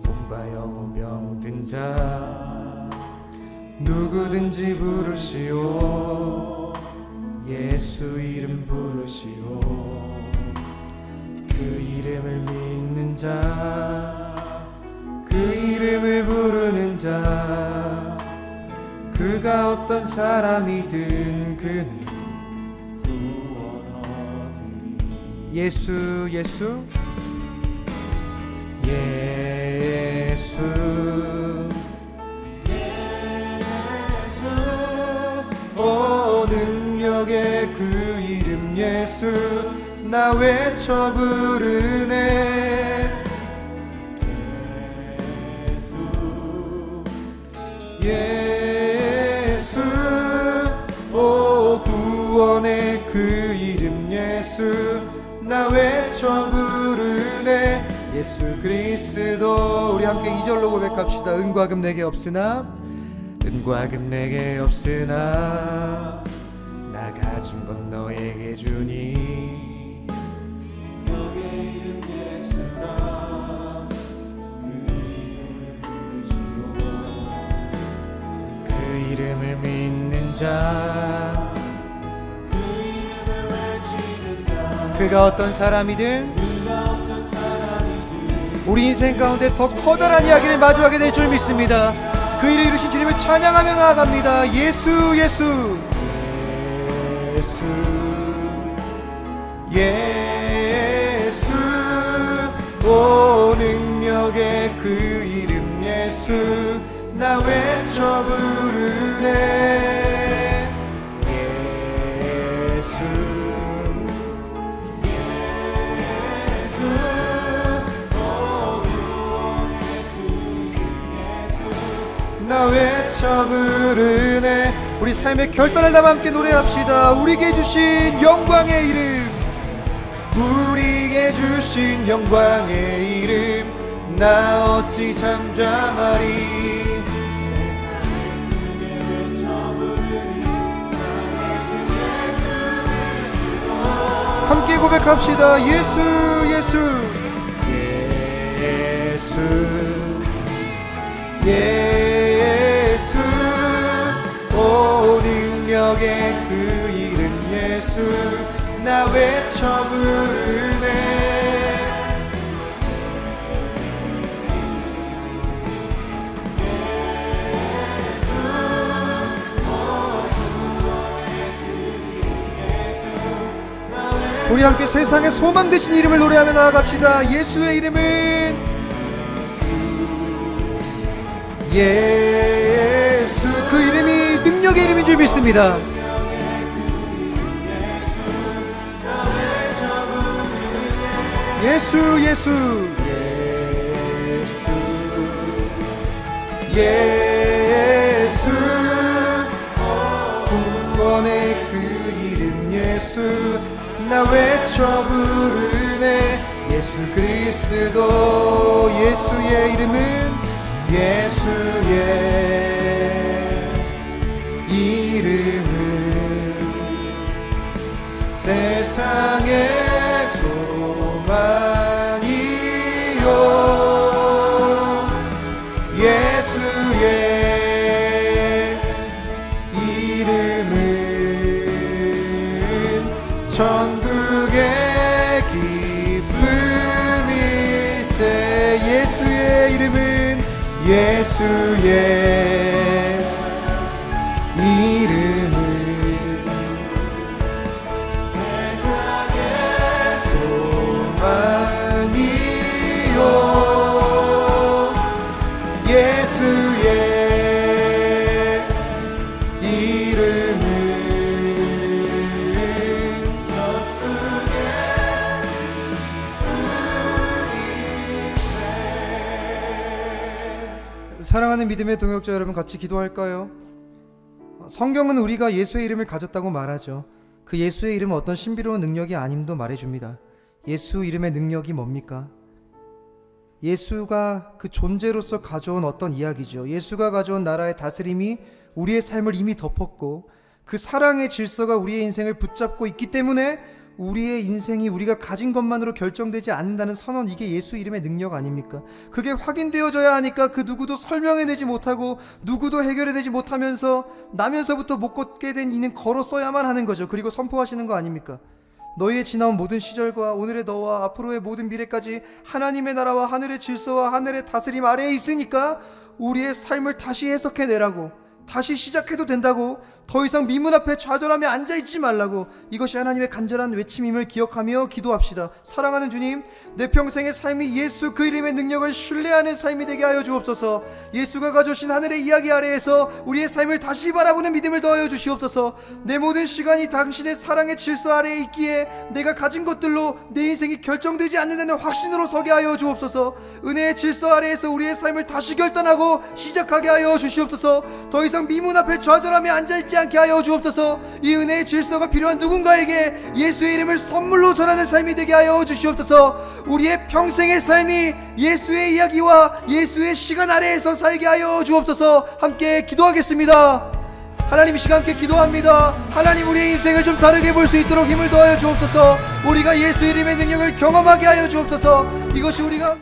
Speaker 1: 몸과 영혼 병든 자, 누구든지 부르시오. 예수 이름 부르시오. 그 이름을 믿는 자, 그 이름을 부르는 자, 그가 어떤 사람이든 그는 예수 예수 예수 예수 오 능력의 그 이름 예수 나 외쳐 부르네 예수 오 구원의 그 이름 예수 나 외쳐 부르네 예수 그리스도. 우리 함께 2절로 고백합시다. 은과 금 내게 없으나 은과 금 내게 없으나 나 가진 건 너에게 주니 너의 이름 예수라 그 이름을 부르시오. 그 이름을 믿는 자 그가 어떤 사람이든 우리 인생 가운데 더 커다란 이야기를 마주하게 될 줄 믿습니다. 그 일을 이루신 주님을 찬양하며 나아갑니다. 예수 예수 예수 예수 오 능력의 그 이름 예수 나 외쳐 부르네 예수 나 외쳐 부르네. 우리 삶의 결단을 담아 함께 노래합시다. 우리에게 주신 영광의 이름 우리에게 주신 영광의 이름 나 어찌 잠잠하리. 함께 고백합시다. 예수 예수 예수 예수 오 능력의 그 이름 예수 나 외쳐 부르네 우리 함께 세상의 소망 되신 이름을 노래하며 나아갑시다. 예수의 이름은 예수 그 이름이 능력의 이름인 줄 믿습니다. 예수 예수 예수 예수 구원의 그 이름 예수 나 외쳐 부르네 예수 그리스도 예수의 이름은 예수의 이름은 세상의 소망이요 예수의 이름은 천국의 기쁨일세 예수의 이름은 예수의 이름은 세상의 소망이요 예수의 이름은 천국의 사랑하는 믿음의 동역자 여러분, 같이 기도할까요? 성경은 우리가 예수의 이름을 가졌다고 말하죠. 그 예수의 이름은 어떤 신비로운 능력이 아님도 말해줍니다. 예수 이름의 능력이 뭡니까? 예수가 그 존재로서 가져온 어떤 이야기죠. 예수가 가져온 나라의 다스림이 우리의 삶을 이미 덮었고 그 사랑의 질서가 우리의 인생을 붙잡고 있기 때문에 우리의 인생이 우리가 가진 것만으로 결정되지 않는다는 선언, 이게 예수 이름의 능력 아닙니까? 그게 확인되어져야 하니까 그 누구도 설명해내지 못하고 누구도 해결해내지 못하면서 나면서부터 못 걷게 된 이는 걸었어야만 하는 거죠. 그리고 선포하시는 거 아닙니까? 너희의 지나온 모든 시절과 오늘의 너와 앞으로의 모든 미래까지 하나님의 나라와 하늘의 질서와 하늘의 다스림 아래에 있으니까 우리의 삶을 다시 해석해내라고, 다시 시작해도 된다고, 더 이상 미문 앞에 좌절하며 앉아있지 말라고, 이것이 하나님의 간절한 외침임을 기억하며 기도합시다. 사랑하는 주님, 내 평생의 삶이 예수 그 이름의 능력을 신뢰하는 삶이 되게 하여 주옵소서. 예수가 가져오신 하늘의 이야기 아래에서 우리의 삶을 다시 바라보는 믿음을 더하여 주시옵소서. 내 모든 시간이 당신의 사랑의 질서 아래에 있기에 내가 가진 것들로 내 인생이 결정되지 않는다는 확신으로 서게 하여 주옵소서. 은혜의 질서 아래에서 우리의 삶을 다시 결단하고 시작하게 하여 주시옵소서. 더 이상 미문 앞에 좌절하며 앉아있지 않게 하여 주옵소서. 이 은혜의 질서가 필요한 누군가에게 예수의 이름을 선물로 전하는 삶이 되게 하여 주시옵소서. 우리의 평생의 삶이 예수의 이야기와 예수의 시간 아래에서 살게 하여 주옵소서. 함께 기도하겠습니다. 하나님, 이 시간 함께 기도합니다. 하나님, 우리의 인생을 좀 다르게 볼 수 있도록 힘을 더하여 주옵소서. 우리가 예수 이름의 능력을 경험하게 하여 주옵소서. 이것이 우리가